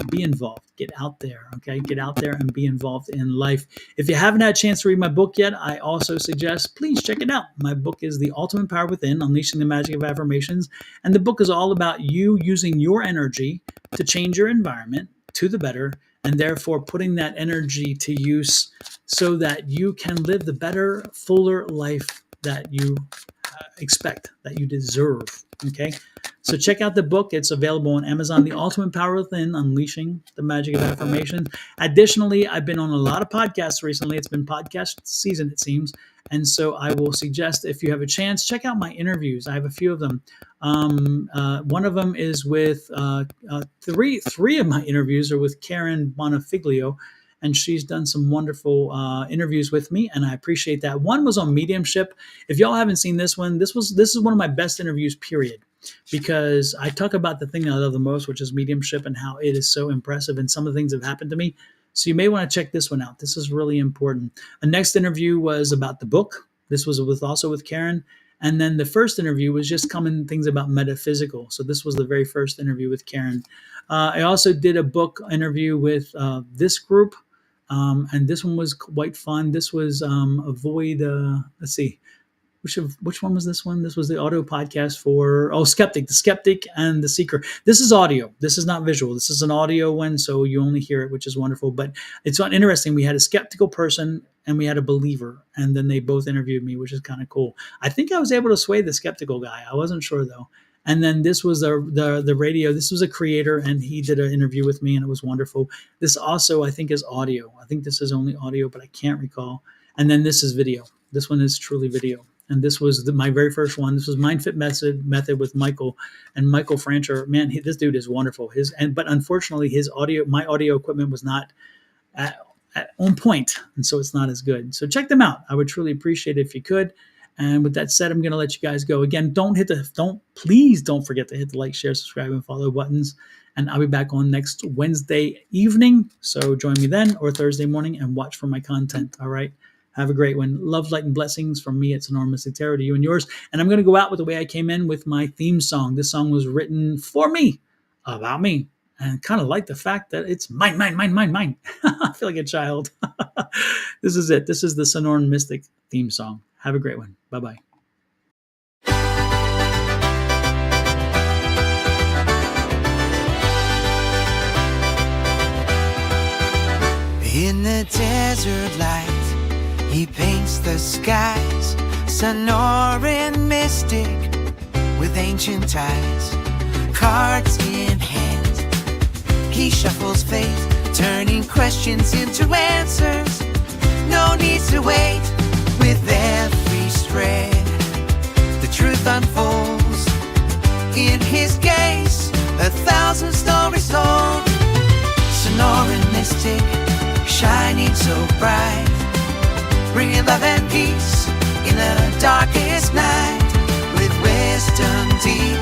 be involved. Get out there, okay? Get out there and be involved in life. If you haven't had a chance to read my book yet, I also suggest please check it out. My book is The Ultimate Power Within, Unleashing the Magic of Affirmations. And the book is all about you using your energy to change your environment to the better, and therefore putting that energy to use so that you can live the better, fuller life that you expect, that you deserve. Okay, so check out the book. It's available on Amazon. The Ultimate Power Within, Unleashing the Magic of Affirmation. Additionally, I've been on a lot of podcasts recently. It's been podcast season, it seems. And so I will suggest, if you have a chance, check out my interviews. I have a few of them. One of them is with three of my interviews are with Karen Bonafiglio, and she's done some wonderful interviews with me, and I appreciate that. One was on mediumship. If y'all haven't seen this one, this is one of my best interviews, period, because I talk about the thing that I love the most, which is mediumship, and how it is so impressive, and some of the things that have happened to me. So you may want to check this one out. This is really important. The next interview was about the book. This was also with Karen. And then the first interview was just common things about metaphysical. So this was the very first interview with Karen. I also did a book interview with this group. And this one was quite fun. This was Avoid, let's see, which one was this one? This was the audio podcast for, Skeptic, the Skeptic and the Seeker. This is audio. This is not visual. This is an audio one, so you only hear it, which is wonderful. But it's not interesting. We had a skeptical person and we had a believer, and then they both interviewed me, which is kind of cool. I think I was able to sway the skeptical guy. I wasn't sure though. And then this was the radio. This was a creator, and he did an interview with me, and it was wonderful. This also, I think, is audio. I think this is only audio, but I can't recall. And then this is video. This one is truly video. And this was my very first one. This was Mind Fit Method with Michael and Michael Francher. Man, this dude is wonderful. But unfortunately, my audio equipment was not at on point, and so it's not as good. So check them out. I would truly appreciate it if you could. And with that said, I'm going to let you guys go. Again, please don't forget to hit the like, share, subscribe, and follow buttons. And I'll be back on next Wednesday evening. So join me then, or Thursday morning, and watch for my content. All right. Have a great one. Love, light, and blessings from me at Sonoran Mystic Tarot to you and yours. And I'm going to go out with the way I came in with my theme song. This song was written for me, about me. And kind of like the fact that it's mine. I feel like a child. This is it. This is the Sonoran Mystic theme song. Have a great one. Bye-bye. In the desert light, he paints the skies, Sonoran Mystic with ancient ties, cards in hand. He shuffles fate, turning questions into answers. No need to wait with every stray. unfolds. In his gaze, 1,000 stories told. Sonoran Mystic, shining so bright, bringing love and peace in the darkest night. With wisdom deep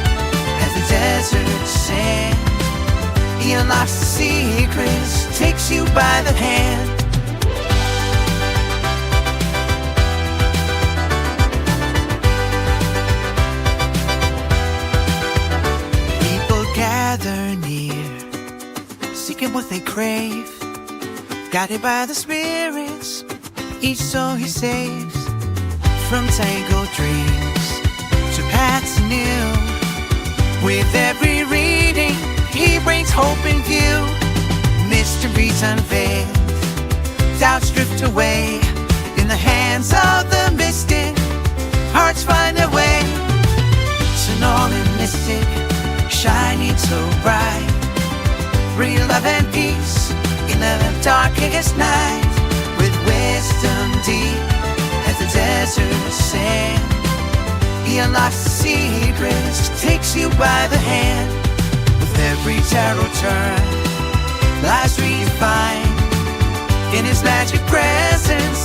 as the desert sand, he unlocks the secrets, takes you by the hand. People gather near, seeking what they crave, guided by the spirits, each soul he saves. From tangled dreams to paths new, with every reading he brings hope in view. Mysteries unveiled, doubts drift away. In the hands of the mystic, hearts find their way. Sonoran Mystic, shining so bright, bringing love and peace in the darkest night. With wisdom deep as the desert sand, he unlocks the secrets, takes you by the hand. With every tarot turn, lies redefined. In his magic presence,